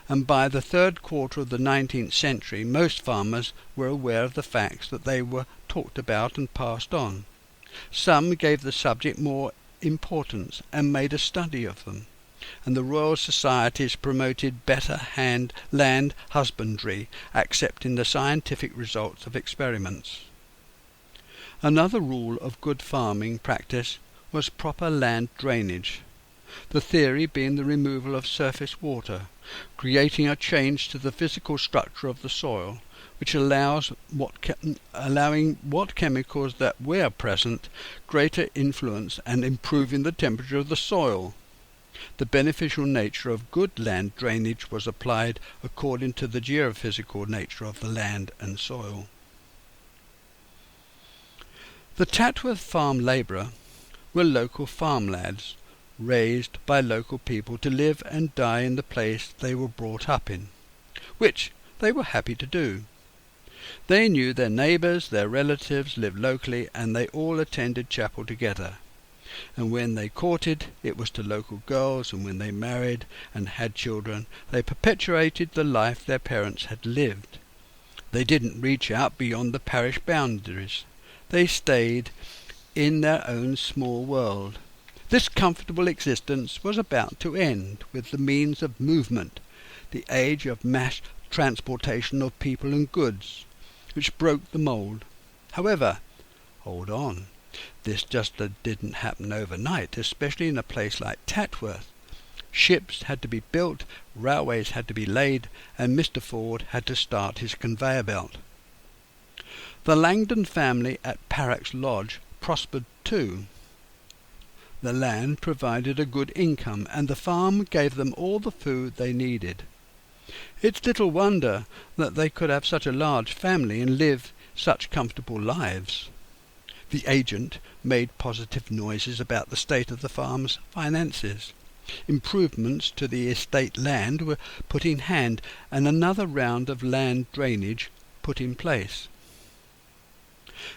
And by the third quarter of the 19th century, most farmers were aware of the facts that they were talked about and passed on. Some gave the subject more importance and made a study of them, and the Royal Societies promoted better land husbandry, accepting the scientific results of experiments. Another rule of good farming practice was proper land drainage, the theory being the removal of surface water, creating a change to the physical structure of the soil, which allowing what chemicals that were present greater influence and improving the temperature of the soil. The beneficial nature of good land drainage was applied according to the geophysical nature of the land and soil. The Tatworth farm labourer were local farm lads, raised by local people to live and die in the place they were brought up in, which they were happy to do. They knew their neighbours, their relatives lived locally, and they all attended chapel together. And when they courted, it was to local girls, and when they married and had children, they perpetuated the life their parents had lived. They didn't reach out beyond the parish boundaries. They stayed in their own small world. This comfortable existence was about to end with the means of movement, the age of mass transportation of people and goods, which broke the mould. However, hold on, this just didn't happen overnight, especially in a place like Tatworth. Ships had to be built, railways had to be laid, and Mr. Ford had to start his conveyor belt. The Langdon family at Parrocks Lodge prospered too. The land provided a good income, and the farm gave them all the food they needed. It's little wonder that they could have such a large family and live such comfortable lives. The agent made positive noises about the state of the farm's finances. Improvements to the estate land were put in hand, and another round of land drainage put in place.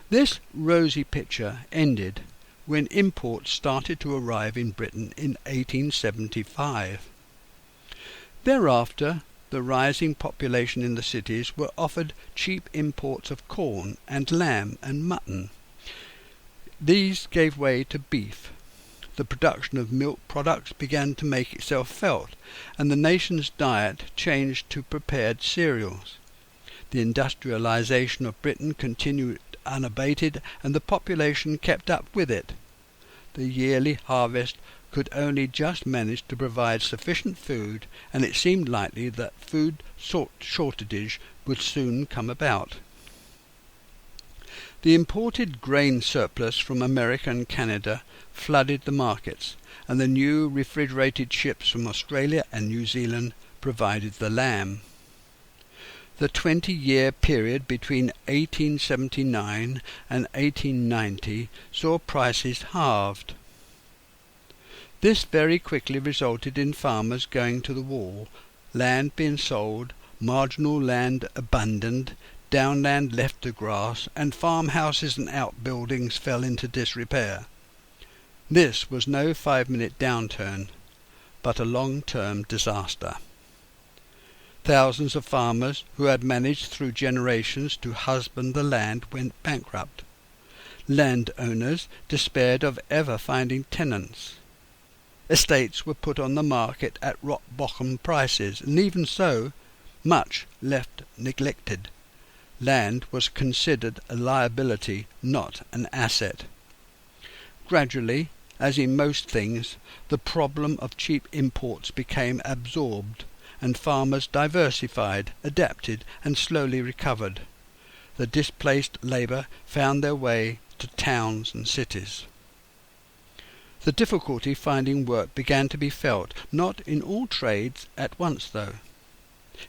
This rosy picture ended when imports started to arrive in Britain in 1875. Thereafter, the rising population in the cities were offered cheap imports of corn and lamb and mutton. These gave way to beef. The production of milk products began to make itself felt, and the nation's diet changed to prepared cereals. The industrialization of Britain continued unabated, and the population kept up with it. The yearly harvest could only just manage to provide sufficient food, and it seemed likely that food shortage would soon come about. The imported grain surplus from America and Canada flooded the markets, and the new refrigerated ships from Australia and New Zealand provided the lamb. The 20-year period between 1879 and 1890 saw prices halved. This very quickly resulted in farmers going to the wall, land being sold, marginal land abandoned, downland left to grass, and farmhouses and outbuildings fell into disrepair. This was no 5-minute downturn, but a long-term disaster. Thousands of farmers who had managed through generations to husband the land went bankrupt. Landowners despaired of ever finding tenants. Estates were put on the market at rock-bottom prices, and even so, much left neglected. Land was considered a liability, not an asset. Gradually, as in most things, the problem of cheap imports became absorbed, and farmers diversified, adapted, and slowly recovered. The displaced labour found their way to towns and cities. The difficulty finding work began to be felt, not in all trades at once though.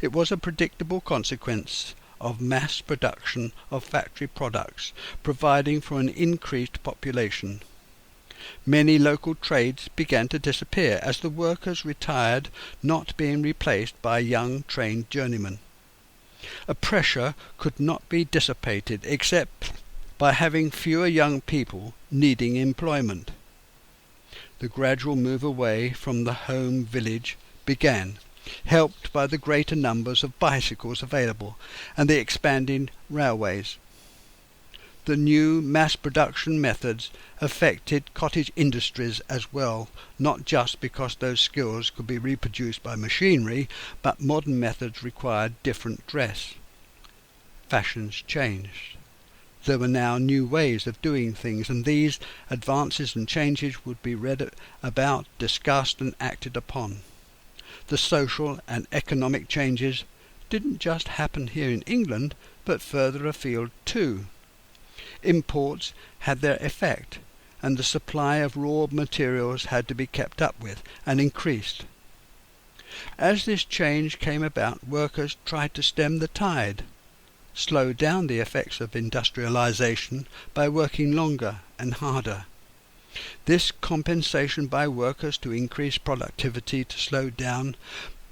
It was a predictable consequence of mass production of factory products, providing for an increased population. Many local trades began to disappear as the workers retired, not being replaced by young trained journeymen. A pressure could not be dissipated except by having fewer young people needing employment. The gradual move away from the home village began, helped by the greater numbers of bicycles available and the expanding railways. The new mass production methods affected cottage industries as well, not just because those skills could be reproduced by machinery, but modern methods required different dress. Fashions changed. There were now new ways of doing things, and these advances and changes would be read about, discussed, and acted upon. The social and economic changes didn't just happen here in England, but further afield too. Imports had their effect, and the supply of raw materials had to be kept up with and increased. As this change came about, workers tried to stem the tide, slow down the effects of industrialization by working longer and harder. This compensation by workers to increase productivity to slow down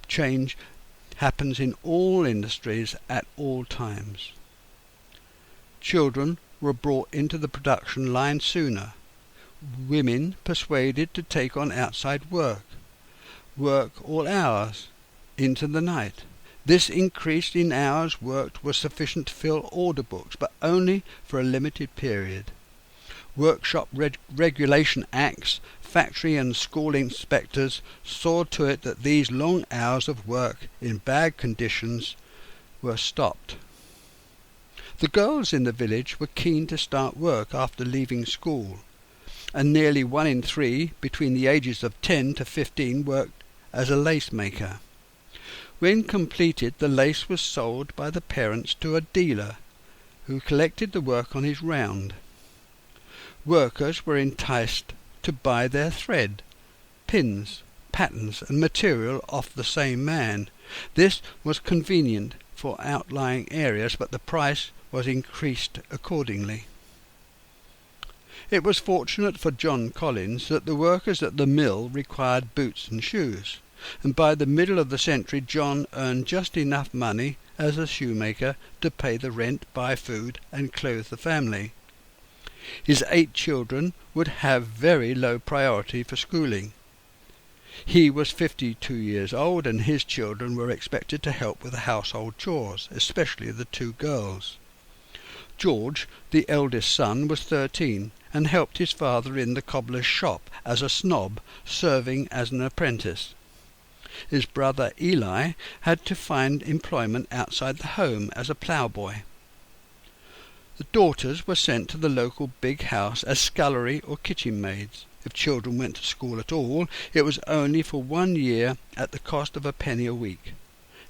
change happens in all industries at all times. Children were brought into the production line sooner. Women persuaded to take on outside work all hours, into the night. This increase in hours worked was sufficient to fill order books, but only for a limited period. Workshop regulation acts, factory and school inspectors saw to it that these long hours of work in bad conditions were stopped. The girls in the village were keen to start work after leaving school, and nearly 1 in 3 between the ages of 10 to 15 worked as a lace maker. When completed, the lace was sold by the parents to a dealer, who collected the work on his round. Workers were enticed to buy their thread, pins, patterns, and material off the same man, This was convenient for outlying areas, but the price was increased accordingly. It was fortunate for John Collins that the workers at the mill required boots and shoes, and by the middle of the century John earned just enough money as a shoemaker to pay the rent, buy food, and clothe the family. His 8 children would have very low priority for schooling. He was 52 years old, and his children were expected to help with the household chores, especially the 2 girls. George, the eldest son, was 13, and helped his father in the cobbler's shop as a snob, serving as an apprentice. His brother Eli had to find employment outside the home as a ploughboy. The daughters were sent to the local big house as scullery or kitchen maids. If children went to school at all, it was only for 1 year at the cost of a penny a week.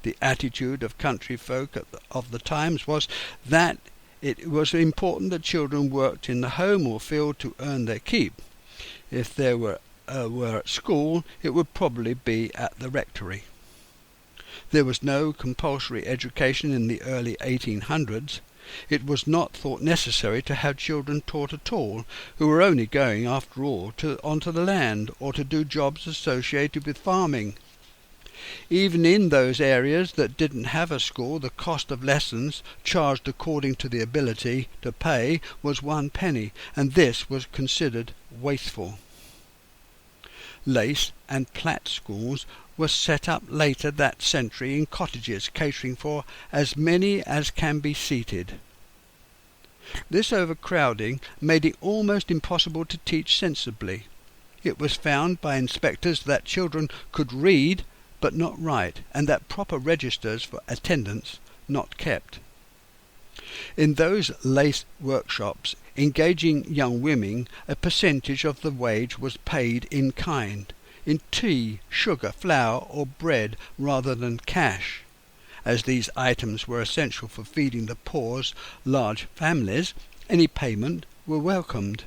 The attitude of country folk of the times was that it was important that children worked in the home or field to earn their keep. If they were at school, it would probably be at the rectory. There was no compulsory education in the early 1800s. It was not thought necessary to have children taught at all, who were only going, after all, onto the land, or to do jobs associated with farming. Even in those areas that didn't have a school, the cost of lessons, charged according to the ability to pay, was 1 penny, and this was considered wasteful. Lace and plait schools were set up later that century in cottages, catering for as many as can be seated. This overcrowding made it almost impossible to teach sensibly. It was found by inspectors that children could read but not write, and that proper registers for attendance not kept. In those lace workshops, engaging young women, a percentage of the wage was paid in kind, in tea, sugar, flour, or bread, rather than cash. As these items were essential for feeding the poor's large families, any payment were welcomed.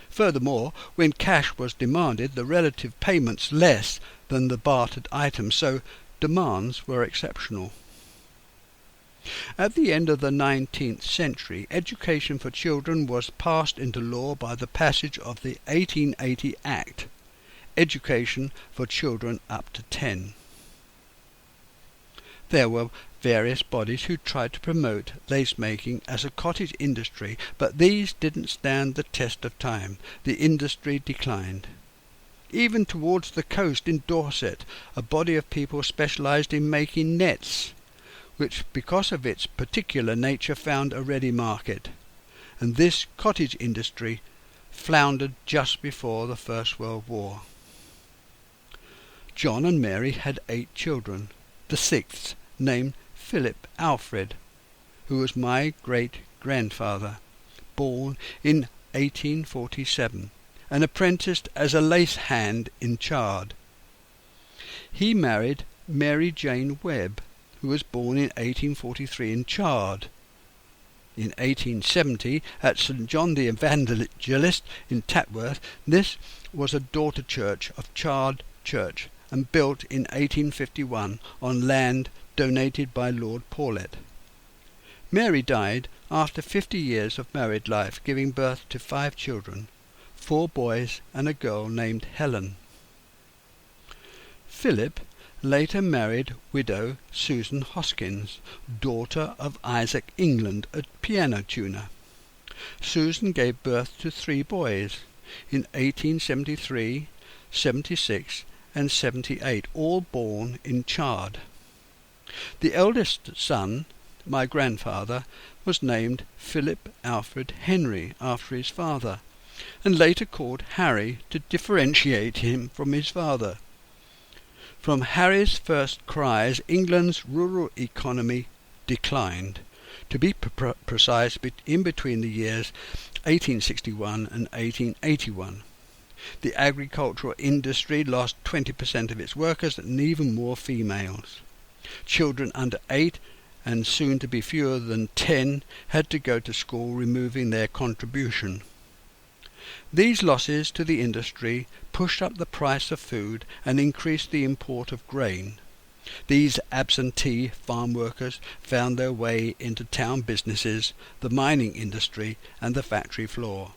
Furthermore, when cash was demanded, the relative payments less than the bartered items, so demands were exceptional. At the end of the 19th century, education for children was passed into law by the passage of the 1880 Act, Education for Children up to 10. There were various bodies who tried to promote lace-making as a cottage industry, but these didn't stand the test of time. The industry declined. Even towards the coast in Dorset, a body of people specialised in making nets, which, because of its particular nature, found a ready market. And this cottage industry floundered just before the First World War. John and Mary had 8 children. The 6th, named Philip Alfred, who was my great-grandfather, born in 1847, and apprenticed as a lace hand in Chard. He married Mary Jane Webb, who was born in 1843 in Chard. In 1870, at St. John the Evangelist in Tatworth, this was a daughter church of Chard Church, and built in 1851 on land donated by Lord Paulet. Mary died after 50 years of married life, giving birth to 5 children, 4 boys and a girl named Helen. Philip later married widow Susan Hoskins, daughter of Isaac England, a piano tuner. Susan gave birth to 3 boys in 1873, 76 and 78, all born in Chard. The eldest son, my grandfather, was named Philip Alfred Henry after his father, and later called Harry to differentiate him from his father. From Harry's first cries, England's rural economy declined. To be precise, in between the years 1861 and 1881. The agricultural industry lost 20% of its workers and even more females. Children under 8 and soon to be fewer than 10 had to go to school, removing their contribution. These losses to the industry pushed up the price of food and increased the import of grain. These absentee farm workers found their way into town businesses, the mining industry and the factory floor.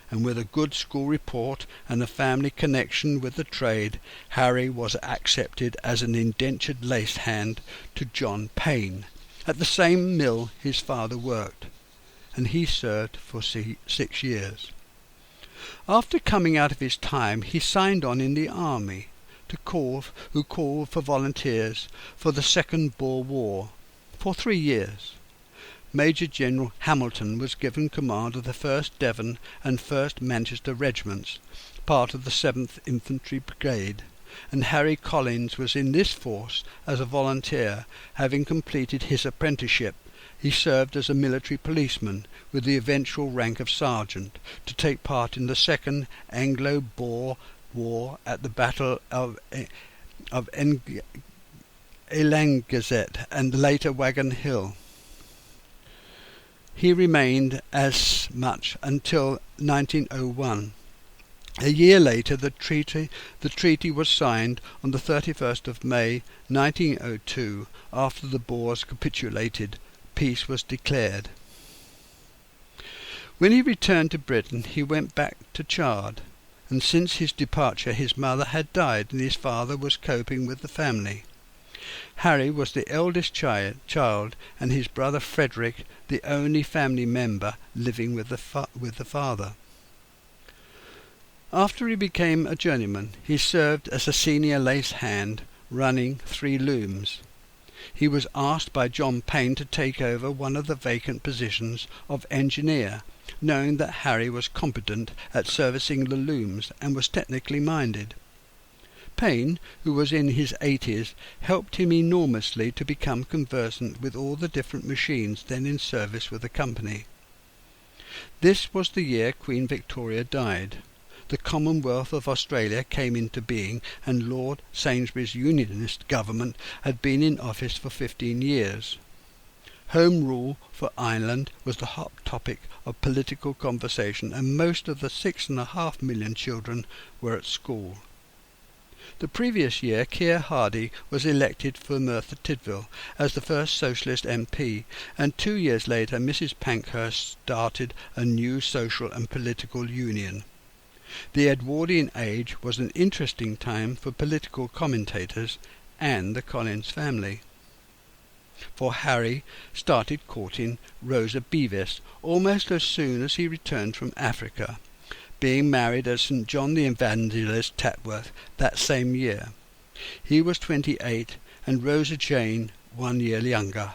And with a good school report and a family connection with the trade, Harry was accepted as an indentured lace hand to John Payne, at the same mill his father worked, and he served for 6 years. After coming out of his time, he signed on in the army, who called for volunteers for the Second Boer War, for 3 years. Major General Hamilton was given command of the 1st Devon and 1st Manchester Regiments, part of the 7th Infantry Brigade, and Harry Collins was in this force as a volunteer, having completed his apprenticeship. He served as a military policeman, with the eventual rank of sergeant, to take part in the Second Anglo-Boer War at the Battle of Elangazet and later Wagon Hill. He remained as much until 1901. A year later the treaty was signed on the 31st of May 1902. After the Boers capitulated, peace was declared. When he returned to Britain he went back to Chard, and since his departure his mother had died and his father was coping with the family. Harry was the eldest child, and his brother Frederick the only family member living with the father. After he became a journeyman, he served as a senior lace hand, running 3 looms. He was asked by John Payne to take over one of the vacant positions of engineer, knowing that Harry was competent at servicing the looms and was technically minded. Payne, who was in his 80s, helped him enormously to become conversant with all the different machines then in service with the company. This was the year Queen Victoria died. The Commonwealth of Australia came into being, and Lord Sainsbury's Unionist government had been in office for 15 years. Home rule for Ireland was the hot topic of political conversation, and most of the 6.5 million children were at school. The previous year Keir Hardie was elected for Merthyr Tydfil as the first Socialist MP, and 2 years later Mrs. Pankhurst started a new social and political union. The Edwardian age was an interesting time for political commentators and the Collins family. For Harry started courting Rosa Bevis almost as soon as he returned from Africa, being married as St. John the Evangelist Tatworth that same year. He was 28 and Rosa Jane 1 year younger.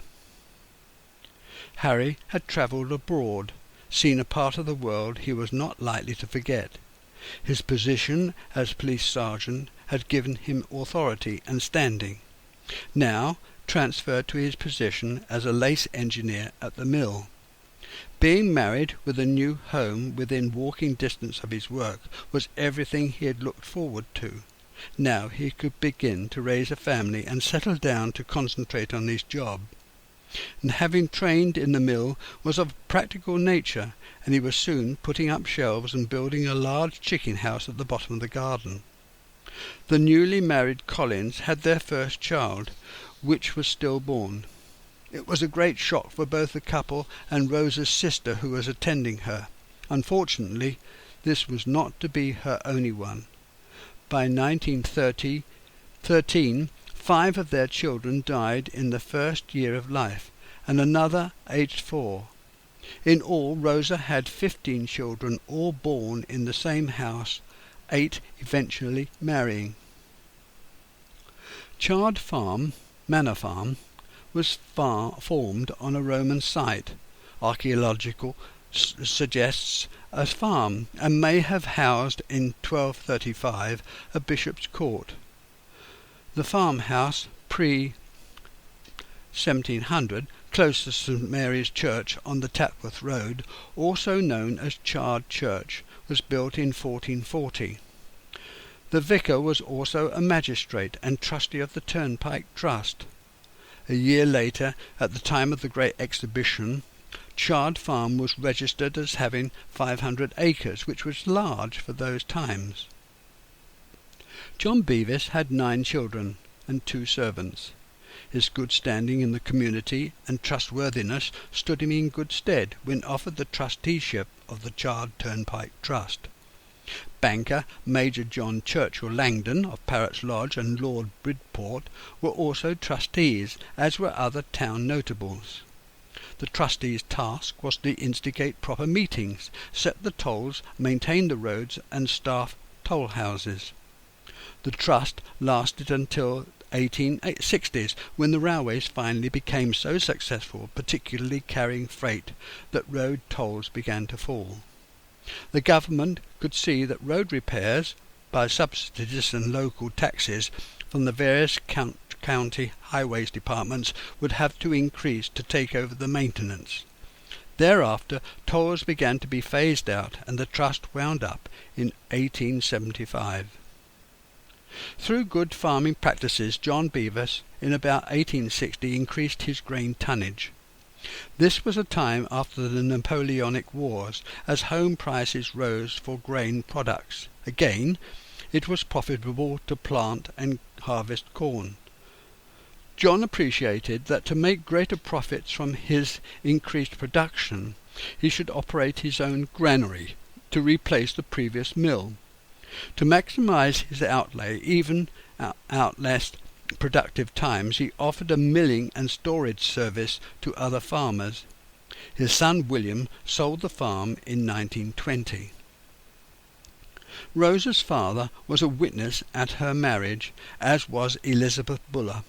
Harry had travelled abroad, seen a part of the world he was not likely to forget. His position as police sergeant had given him authority and standing, now transferred to his position as a lace engineer at the mill. Being married with a new home within walking distance of his work was everything he had looked forward to. Now he could begin to raise a family and settle down to concentrate on his job. And having trained in the mill was of practical nature, and he was soon putting up shelves and building a large chicken house at the bottom of the garden. The newly married Collins had their first child, which was stillborn. It was a great shock for both the couple and Rosa's sister who was attending her. Unfortunately, this was not to be her only one. By 1913, 5 of their children died in the first year of life, and another aged 4. In all, Rosa had 15 children, all born in the same house, 8 eventually marrying. Chard Manor Farm, was formed on a Roman site. Archaeological suggests a farm, and may have housed in 1235 a bishop's court. The farmhouse, pre-1700, close to St. Mary's Church on the Tatworth Road, also known as Chard Church, was built in 1440. The vicar was also a magistrate and trustee of the Turnpike Trust. A year later, at the time of the Great Exhibition, Chard Farm was registered as having 500 acres, which was large for those times. John Bevis had 9 children, and 2 servants. His good standing in the community and trustworthiness stood him in good stead when offered the trusteeship of the Chard Turnpike Trust. Banker Major John Churchill Langdon of Parrocks Lodge and Lord Bridport were also trustees, as were other town notables. The trustees' task was to instigate proper meetings, set the tolls, maintain the roads, and staff toll houses. The trust lasted until 1860s, when the railways finally became so successful, particularly carrying freight, that road tolls began to fall. The government could see that road repairs, by subsidies and local taxes from the various county highways departments, would have to increase to take over the maintenance. Thereafter, tolls began to be phased out, and the trust wound up in 1875. Through good farming practices, John Bevis, in about 1860, increased his grain tonnage. This was a time after the Napoleonic Wars, as home prices rose for grain products. Again, it was profitable to plant and harvest corn. John appreciated that to make greater profits from his increased production, he should operate his own granary to replace the previous mill. To maximize his outlay, even out less productive times, he offered a milling and storage service to other farmers. His son William sold the farm in 1920. Rosa's father was a witness at her marriage, as was Elizabeth Buller.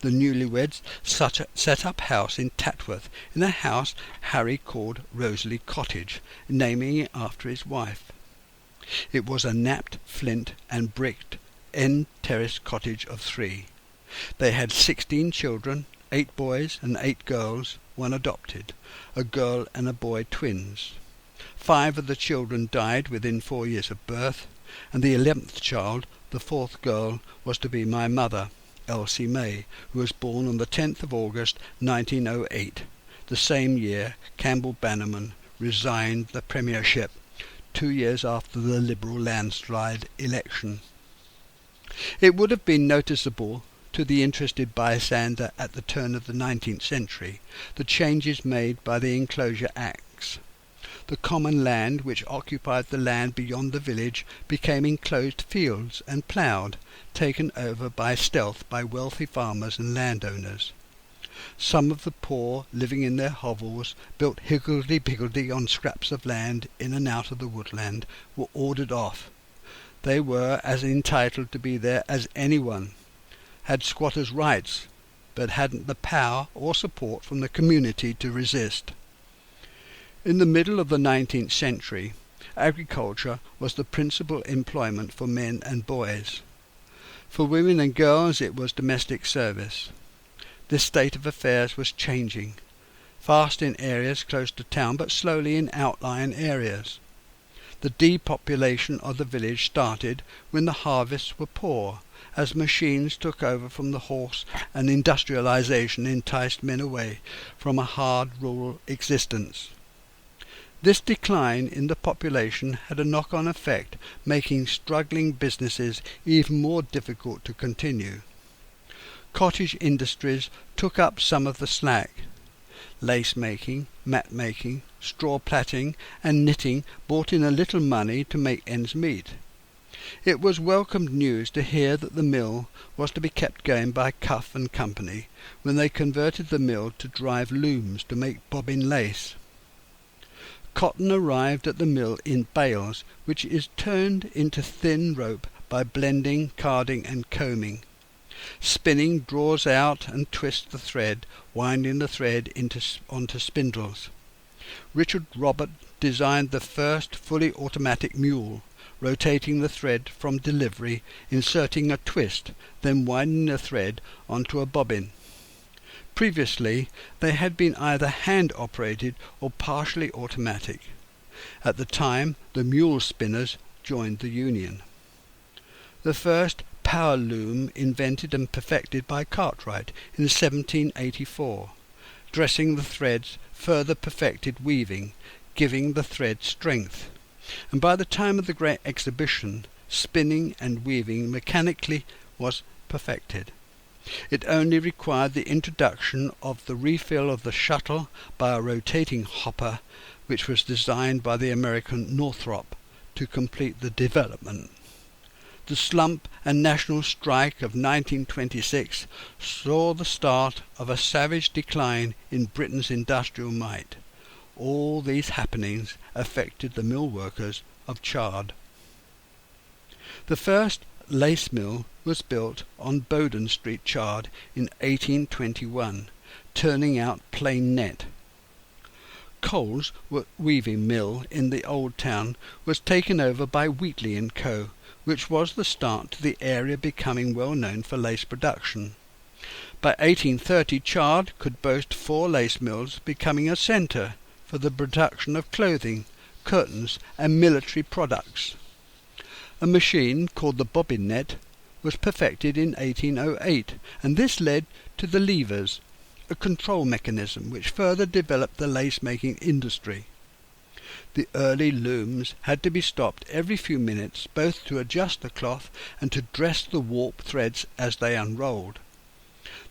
The newlyweds set up house in Tatworth, in a house Harry called Rosalie Cottage, naming it after his wife. It was a napped, flint and bricked end-terrace cottage of 3. They had 16 children, 8 boys and 8 girls, 1 adopted, a girl and a boy twins. 5 of the children died within 4 years of birth, and the 11th child, the 4th girl, was to be my mother, Elsie May, who was born on the 10th of August 1908. The same year Campbell Bannerman resigned the premiership, 2 years after the Liberal landslide election. It would have been noticeable to the interested bystander at the turn of the 19th century the changes made by the Enclosure Acts. The common land which occupied the land beyond the village became enclosed fields and ploughed, taken over by stealth by wealthy farmers and landowners. Some of the poor, living in their hovels, built higgledy-piggledy on scraps of land in and out of the woodland, were ordered off. They were as entitled to be there as anyone, had squatters' rights, but hadn't the power or support from the community to resist. In the middle of the 19th century, agriculture was the principal employment for men and boys. For women and girls it was domestic service. This state of affairs was changing, fast in areas close to town, but slowly in outlying areas. The depopulation of the village started when the harvests were poor, as machines took over from the horse and industrialization enticed men away from a hard rural existence. This decline in the population had a knock-on effect, making struggling businesses even more difficult to continue. Cottage industries took up some of the slack. Lace-making, mat-making, straw-plaiting and knitting brought in a little money to make ends meet. It was welcomed news to hear that the mill was to be kept going by Cuff and Company when they converted the mill to drive looms to make bobbin lace. Cotton arrived at the mill in bales, which is turned into thin rope by blending, carding and combing. Spinning draws out and twists the thread, winding the thread onto spindles. Richard Robert designed the first fully automatic mule, rotating the thread from delivery, inserting a twist, then winding the thread onto a bobbin. Previously, they had been either hand-operated or partially automatic. At the time, the mule spinners joined the union. The first power loom invented and perfected by Cartwright in 1784. Dressing the threads further perfected weaving, giving the thread strength. And by the time of the Great Exhibition, spinning and weaving mechanically was perfected. It only required the introduction of the refill of the shuttle by a rotating hopper, which was designed by the American Northrop, to complete the development. The slump and national strike of 1926 saw the start of a savage decline in Britain's industrial might. All these happenings affected the mill workers of Chard. The first lace mill was built on Bowden Street, Chard, in 1821, turning out plain net. Cole's weaving mill in the old town was taken over by Wheatley and Co., which was the start to the area becoming well known for lace production. By 1830 Chard could boast 4 lace mills, becoming a centre for the production of clothing, curtains and military products. A machine called the bobbin net was perfected in 1808, and this led to the levers, a control mechanism which further developed the lace-making industry. The early looms had to be stopped every few minutes, both to adjust the cloth and to dress the warp threads as they unrolled.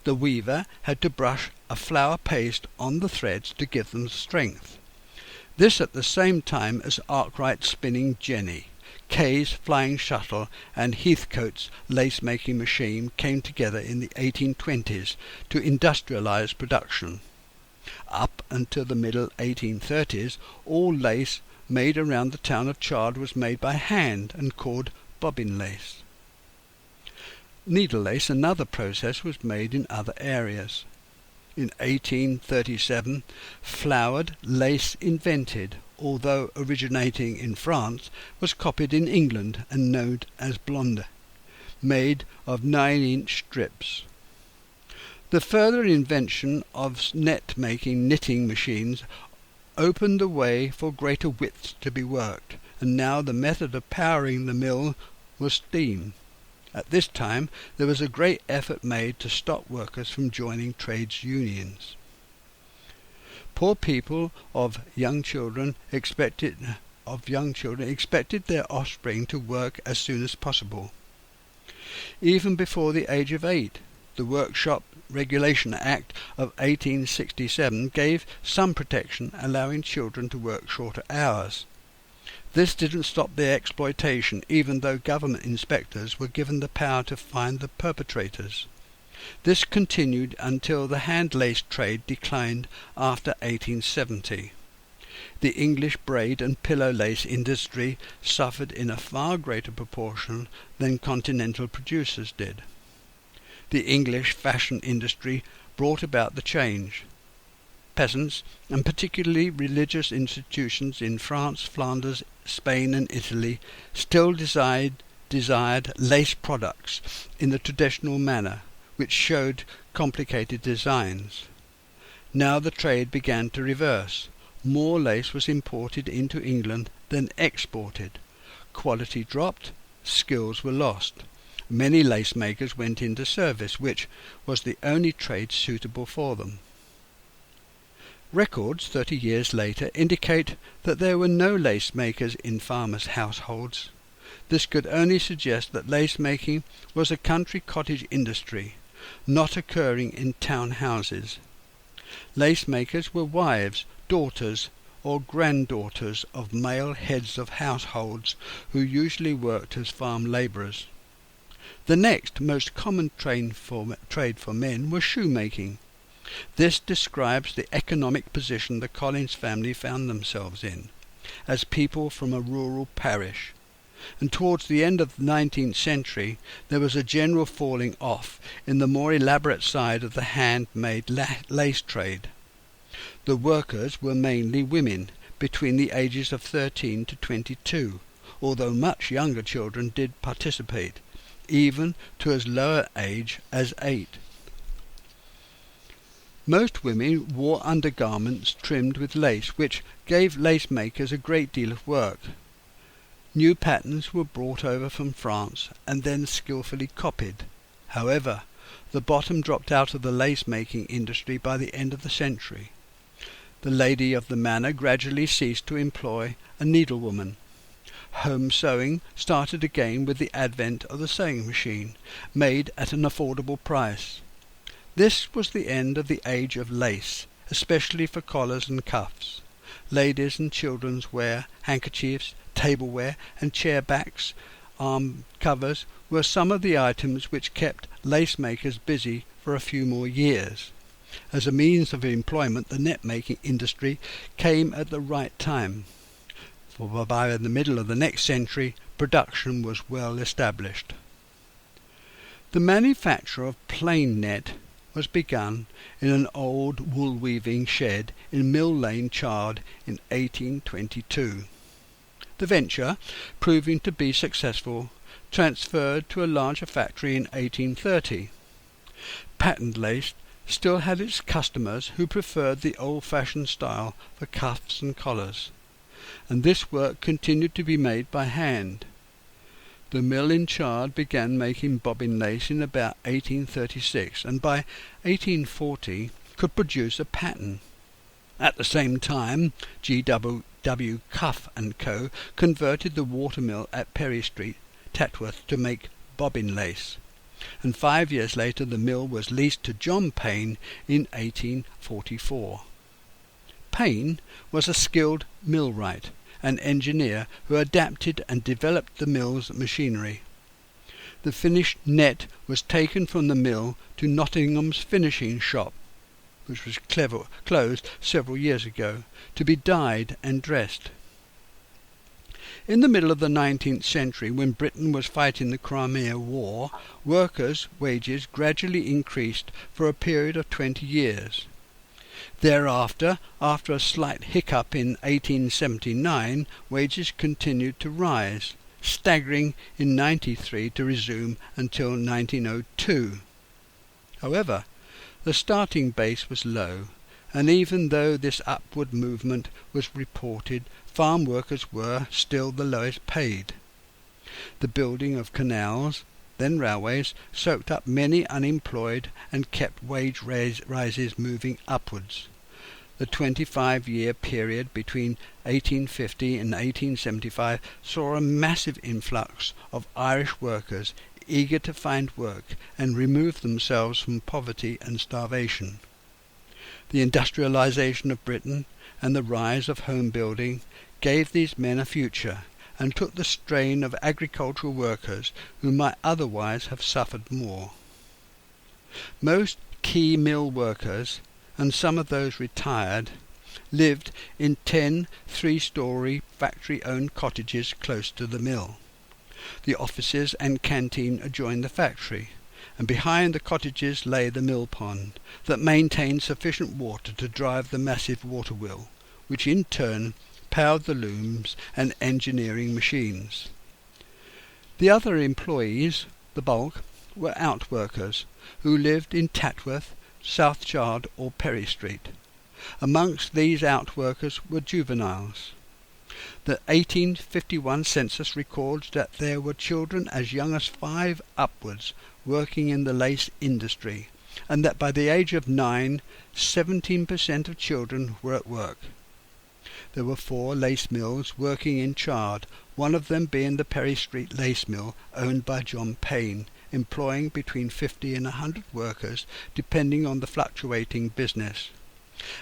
The weaver had to brush a flour paste on the threads to give them strength. This at the same time as Arkwright's spinning jenny, Kay's flying shuttle and Heathcote's lace-making machine came together in the 1820s to industrialise production. Up until the middle 1830s, all lace made around the town of Chard was made by hand and called bobbin lace. Needle lace, another process, was made in other areas. In 1837, flowered lace invented, although originating in France, was copied in England and known as blonde, made of 9-inch strips. The further invention of net-making knitting machines opened the way for greater widths to be worked, and now the method of powering the mill was steam. At this time there was a great effort made to stop workers from joining trades unions. Poor people of young children expected their offspring to work as soon as possible. Even before the age of 8, the Workshop Regulation Act of 1867 gave some protection, allowing children to work shorter hours. This didn't stop their exploitation, even though government inspectors were given the power to find the perpetrators. This continued until the hand lace trade declined after 1870. The English braid and pillow lace industry suffered in a far greater proportion than continental producers did. The English fashion industry brought about the change. Peasants, and particularly religious institutions in France, Flanders, Spain and Italy, still desired lace products in the traditional manner, which showed complicated designs. Now the trade began to reverse. More lace was imported into England than exported. Quality dropped, skills were lost. Many lace makers went into service, which was the only trade suitable for them. Records 30 years later indicate that there were no lace makers in farmers' households. This could only suggest that lace making was a country cottage industry, not occurring in town houses. Lace makers were wives, daughters, or granddaughters of male heads of households who usually worked as farm labourers. The next most common trade for men was shoemaking. This describes the economic position the Collins family found themselves in, as people from a rural parish. And towards the end of the 19th century there was a general falling off in the more elaborate side of the handmade lace trade. The workers were mainly women, between the ages of 13 to 22, although much younger children did participate, even to as low an age as 8. Most women wore undergarments trimmed with lace, which gave lace makers a great deal of work. New patterns were brought over from France and then skillfully copied. However, the bottom dropped out of the lace-making industry by the end of the century. The lady of the manor gradually ceased to employ a needlewoman. Home sewing started again with the advent of the sewing machine, made at an affordable price. This was the end of the age of lace, especially for collars and cuffs. Ladies' and children's wear, handkerchiefs, tableware, and chair backs, arm covers were some of the items which kept lace makers busy for a few more years. As a means of employment, the net-making industry came at the right time, for by the middle of the next century, production was well established. The manufacture of plain net was begun in an old wool-weaving shed in Mill Lane, Chard, in 1822. The venture, proving to be successful, transferred to a larger factory in 1830. Patterned lace still had its customers who preferred the old-fashioned style for cuffs and collars, and this work continued to be made by hand. The mill in Chard began making bobbin lace in about 1836, and by 1840 could produce a pattern. At the same time, G.W. Cuff and Co. converted the watermill at Perry Street, Tatworth, to make bobbin lace, and 5 years later the mill was leased to John Payne in 1844. Payne was a skilled millwright and engineer who adapted and developed the mill's machinery. The finished net was taken from the mill to Nottingham's finishing shop, which was closed several years ago, to be dyed and dressed. In the middle of the 19th century, when Britain was fighting the Crimean War, workers' wages gradually increased for a period of 20 years. Thereafter, after a slight hiccup in 1879, wages continued to rise, staggering in 93 to resume until 1902. However, the starting base was low, and even though this upward movement was reported, farm workers were still the lowest paid. The building of canals, then railways, soaked up many unemployed and kept wage rises moving upwards. The 25-year period between 1850 and 1875 saw a massive influx of Irish workers eager to find work and remove themselves from poverty and starvation. The industrialization of Britain and the rise of home building gave these men a future, and took the strain of agricultural workers who might otherwise have suffered more. Most key mill workers, and some of those retired, lived in 10 three-storey factory-owned cottages close to the mill. The offices and canteen adjoined the factory, and behind the cottages lay the mill pond, that maintained sufficient water to drive the massive water wheel, which in turn powered the looms and engineering machines. The other employees, the bulk, were outworkers, who lived in Tatworth, South Chard or Perry Street. Amongst these outworkers were juveniles. The 1851 census records that there were children as young as 5 upwards working in the lace industry, and that by the age of 9, 17% of children were at work. There were 4 lace mills working in Chard, one of them being the Perry Street Lace Mill, owned by John Payne, employing between 50 and 100 workers, depending on the fluctuating business.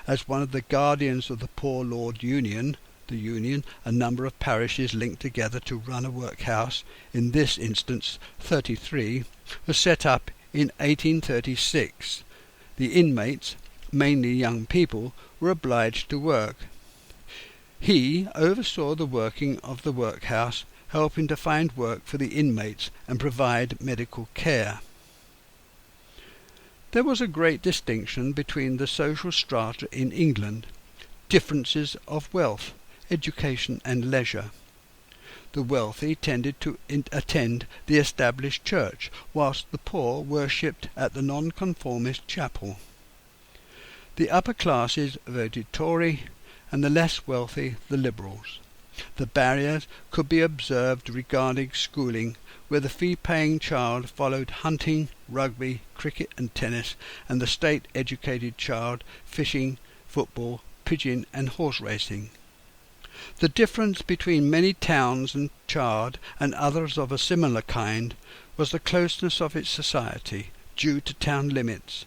As one of the guardians of the Poor Lord Union, the Union, a number of parishes linked together to run a workhouse, in this instance 33, was set up in 1836. The inmates, mainly young people, were obliged to work. He oversaw the working of the workhouse, helping to find work for the inmates and provide medical care. There was a great distinction between the social strata in England, differences of wealth, education and leisure. The wealthy tended to attend the established church, whilst the poor worshipped at the nonconformist chapel. The upper classes voted Tory, and the less wealthy the Liberals. The barriers could be observed regarding schooling, where the fee-paying child followed hunting, rugby, cricket and tennis, and the state-educated child fishing, football, pigeon and horse racing. The difference between many towns and Chard and others of a similar kind was the closeness of its society, due to town limits,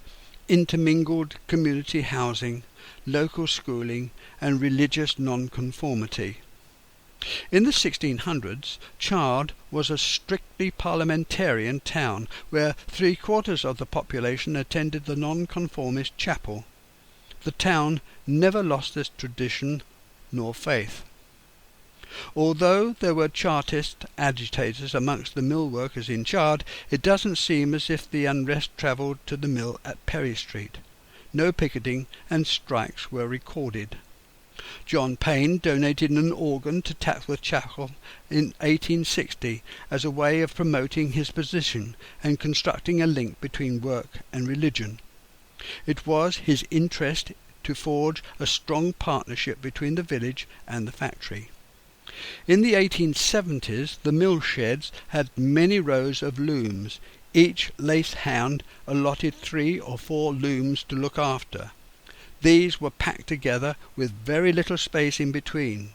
intermingled community housing, local schooling, and religious nonconformity. In the 1600s, Chard was a strictly parliamentarian town where 3/4 of the population attended the nonconformist chapel. The town never lost this tradition nor faith. Although there were Chartist agitators amongst the mill workers in Chard, it doesn't seem as if the unrest travelled to the mill at Perry Street. No picketing and strikes were recorded. John Payne donated an organ to Tapworth Chapel in 1860 as a way of promoting his position and constructing a link between work and religion. It was his interest to forge a strong partnership between the village and the factory. In the 1870s, the mill sheds had many rows of looms. Each lace hand allotted 3 or 4 looms to look after. These were packed together with very little space in between.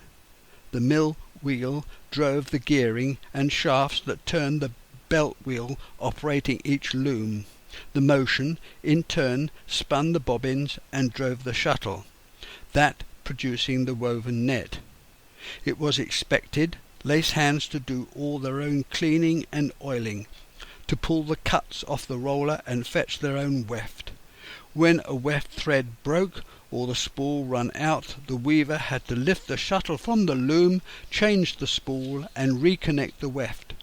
The mill wheel drove the gearing and shafts that turned the belt wheel operating each loom. The motion, in turn, spun the bobbins and drove the shuttle, that producing the woven net. It was expected lace hands to do all their own cleaning and oiling, to pull the cuts off the roller and fetch their own weft. When a weft thread broke or the spool run out, the weaver had to lift the shuttle from the loom, change the spool and reconnect the weft.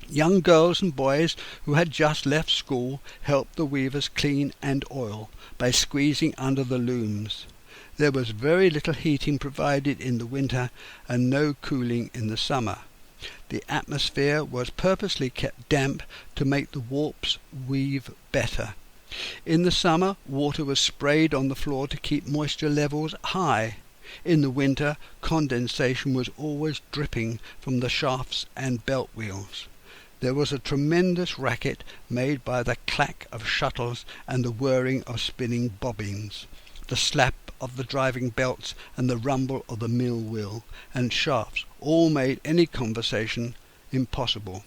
Young girls and boys who had just left school helped the weavers clean and oil by squeezing under the looms. There was very little heating provided in the winter and no cooling in the summer. The atmosphere was purposely kept damp to make the warps weave better. In the summer, water was sprayed on the floor to keep moisture levels high. In the winter, condensation was always dripping from the shafts and belt wheels. There was a tremendous racket made by the clack of shuttles and the whirring of spinning bobbins, the slap of the driving belts and the rumble of the mill wheel and shafts all made any conversation impossible.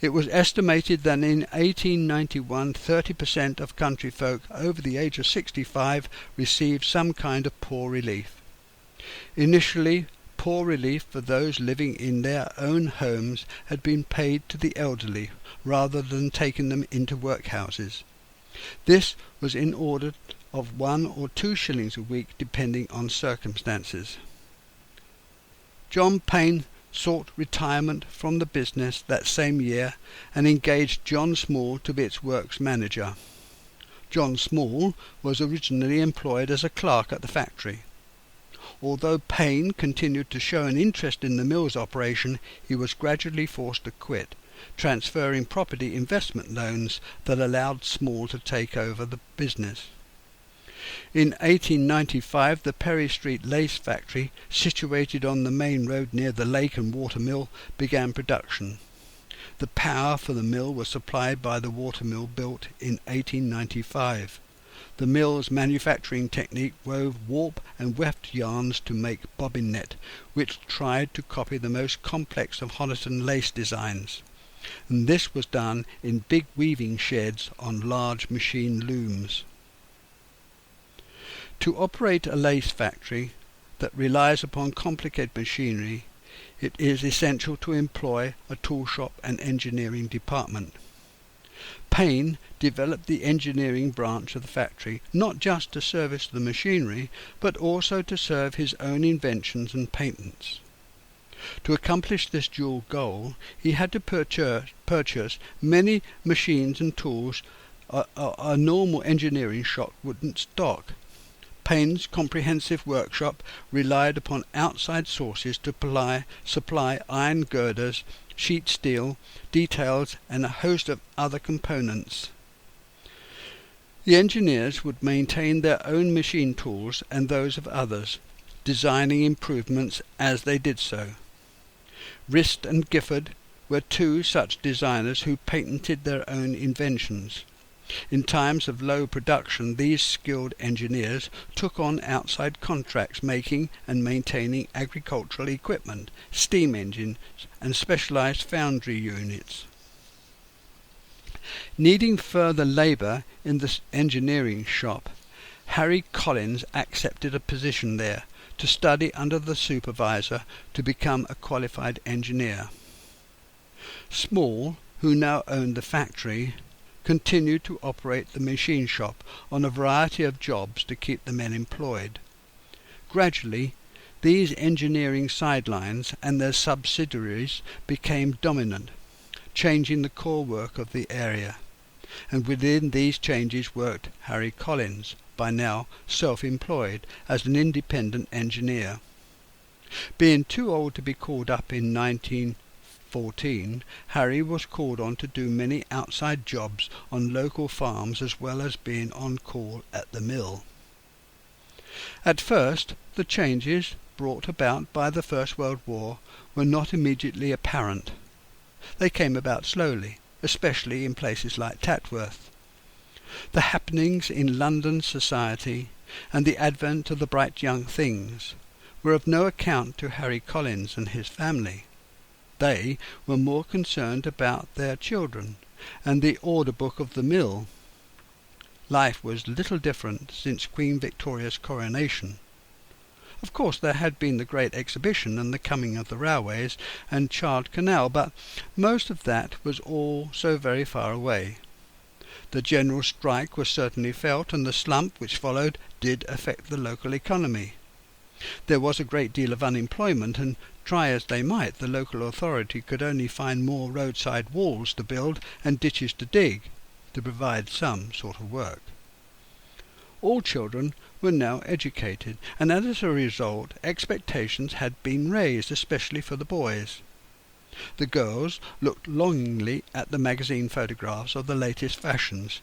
It was estimated that in 1891 30% of country folk over the age of 65 received some kind of poor relief. Initially, poor relief for those living in their own homes had been paid to the elderly rather than taking them into workhouses. This was in order of 1 or 2 shillings a week depending on circumstances. John Payne sought retirement from the business that same year and engaged John Small to be its works manager. John Small was originally employed as a clerk at the factory. Although Payne continued to show an interest in the mill's operation, he was gradually forced to quit, transferring property investment loans that allowed Small to take over the business. In 1895 the Perry Street lace factory, situated on the main road near the lake and water mill, began production. The power for the mill was supplied by the water mill built in 1895. The mill's manufacturing technique wove warp and weft yarns to make bobbin net, which tried to copy the most complex of Honiton lace designs, and this was done in big weaving sheds on large machine looms. To operate a lace factory that relies upon complicated machinery, it is essential to employ a tool shop and engineering department. Payne developed the engineering branch of the factory, not just to service the machinery, but also to serve his own inventions and patents. To accomplish this dual goal, he had to purchase many machines and tools a normal engineering shop wouldn't stock. Payne's comprehensive workshop relied upon outside sources to supply iron girders, sheet steel, details, and a host of other components. The engineers would maintain their own machine tools and those of others, designing improvements as they did so. Rist and Gifford were 2 such designers who patented their own inventions. In times of low production, these skilled engineers took on outside contracts making and maintaining agricultural equipment, steam engines, and specialized foundry units. Needing further labour in the engineering shop, Harry Collins accepted a position there to study under the supervisor to become a qualified engineer. Small, who now owned the factory, continued to operate the machine shop on a variety of jobs to keep the men employed. Gradually, these engineering sidelines and their subsidiaries became dominant, changing the core work of the area, and within these changes worked Harry Collins, by now self-employed as an independent engineer. Being too old to be called up in 1914, Harry was called on to do many outside jobs on local farms as well as being on call at the mill. At first, the changes brought about by the First World War were not immediately apparent. They came about slowly, especially in places like Tatworth. The happenings in London society and the advent of the bright young things were of no account to Harry Collins and his family. They were more concerned about their children and the order book of the mill. Life was little different since Queen Victoria's coronation. Of course there had been the Great Exhibition and the coming of the railways and Chard Canal, but most of that was all so very far away. The general strike was certainly felt, and the slump which followed did affect the local economy. There was a great deal of unemployment, and try as they might, the local authority could only find more roadside walls to build and ditches to dig, to provide some sort of work. All children were now educated, and as a result expectations had been raised, especially for the boys. The girls looked longingly at the magazine photographs of the latest fashions.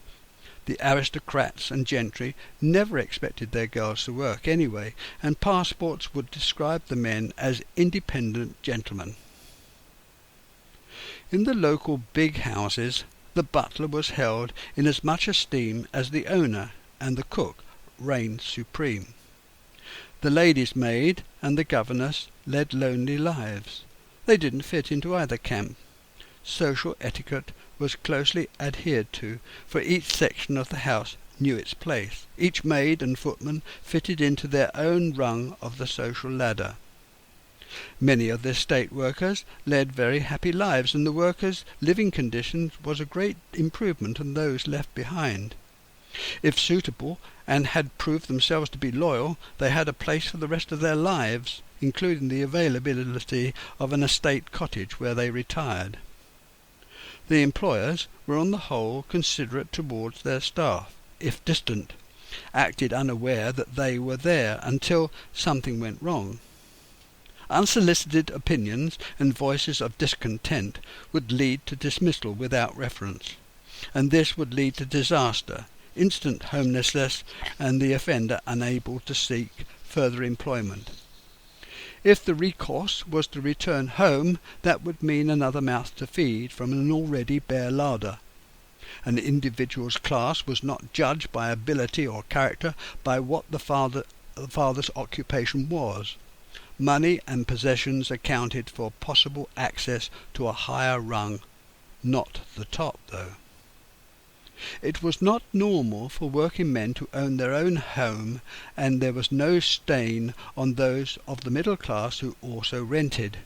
The aristocrats and gentry never expected their girls to work anyway, and passports would describe the men as independent gentlemen. In the local big houses, the butler was held in as much esteem as the owner, and the cook reigned supreme. The lady's maid and the governess led lonely lives. They didn't fit into either camp. Social etiquette was closely adhered to, for each section of the house knew its place. Each maid and footman fitted into their own rung of the social ladder. Many of the estate workers led very happy lives, and the workers' living conditions was a great improvement on those left behind. If suitable, and had proved themselves to be loyal, they had a place for the rest of their lives, including the availability of an estate cottage where they retired. The employers were on the whole considerate towards their staff, if distant, acted unaware that they were there until something went wrong. Unsolicited opinions and voices of discontent would lead to dismissal without reference, and this would lead to disaster, instant homelessness, and the offender unable to seek further employment. If the recourse was to return home, that would mean another mouth to feed from an already bare larder. An individual's class was not judged by ability or character, by what the father's occupation was. Money and possessions accounted for possible access to a higher rung, not the top, though. It was not normal for working men to own their own home, and there was no stain on those of the middle class who also rented.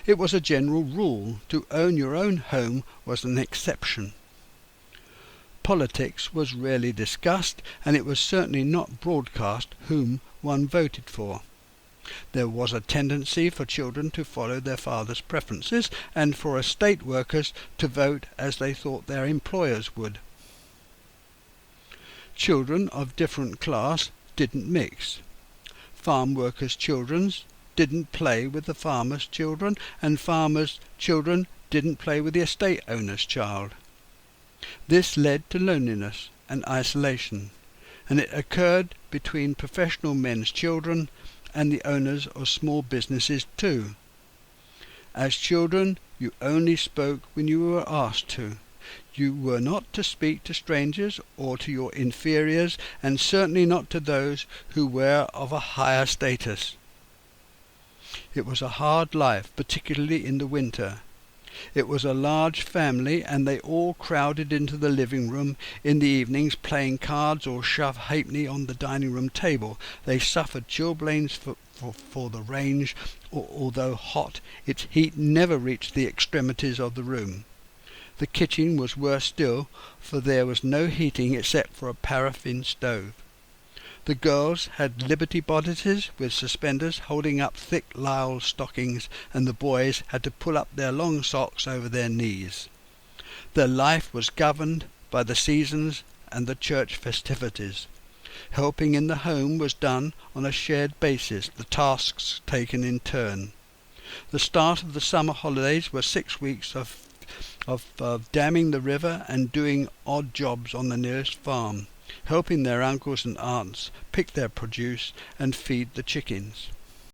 It was a general rule. To own your own home was an exception. Politics was rarely discussed, and it was certainly not broadcast whom one voted for. There was a tendency for children to follow their father's preferences, and for estate workers to vote as they thought their employers would. Children of different class didn't mix. Farm workers' children didn't play with the farmers' children, and farmers' children didn't play with the estate owner's child. This led to loneliness and isolation, and it occurred between professional men's children and the owners of small businesses too. As children, you only spoke when you were asked to. You were not to speak to strangers or to your inferiors, and certainly not to those who were of a higher status. It was a hard life, particularly in the winter. It was a large family, and they all crowded into the living room in the evenings, playing cards or shove halfpenny on the dining room table. They suffered chilblains for the range, although hot, its heat never reached the extremities of the room. The kitchen was worse still, for there was no heating except for a paraffin stove. The girls had liberty bodices with suspenders holding up thick lisle stockings, and the boys had to pull up their long socks over their knees. Their life was governed by the seasons and the church festivities. Helping in the home was done on a shared basis, the tasks taken in turn. The start of the summer holidays were 6 weeks of damming the river and doing odd jobs on the nearest farm, helping their uncles and aunts pick their produce and feed the chickens.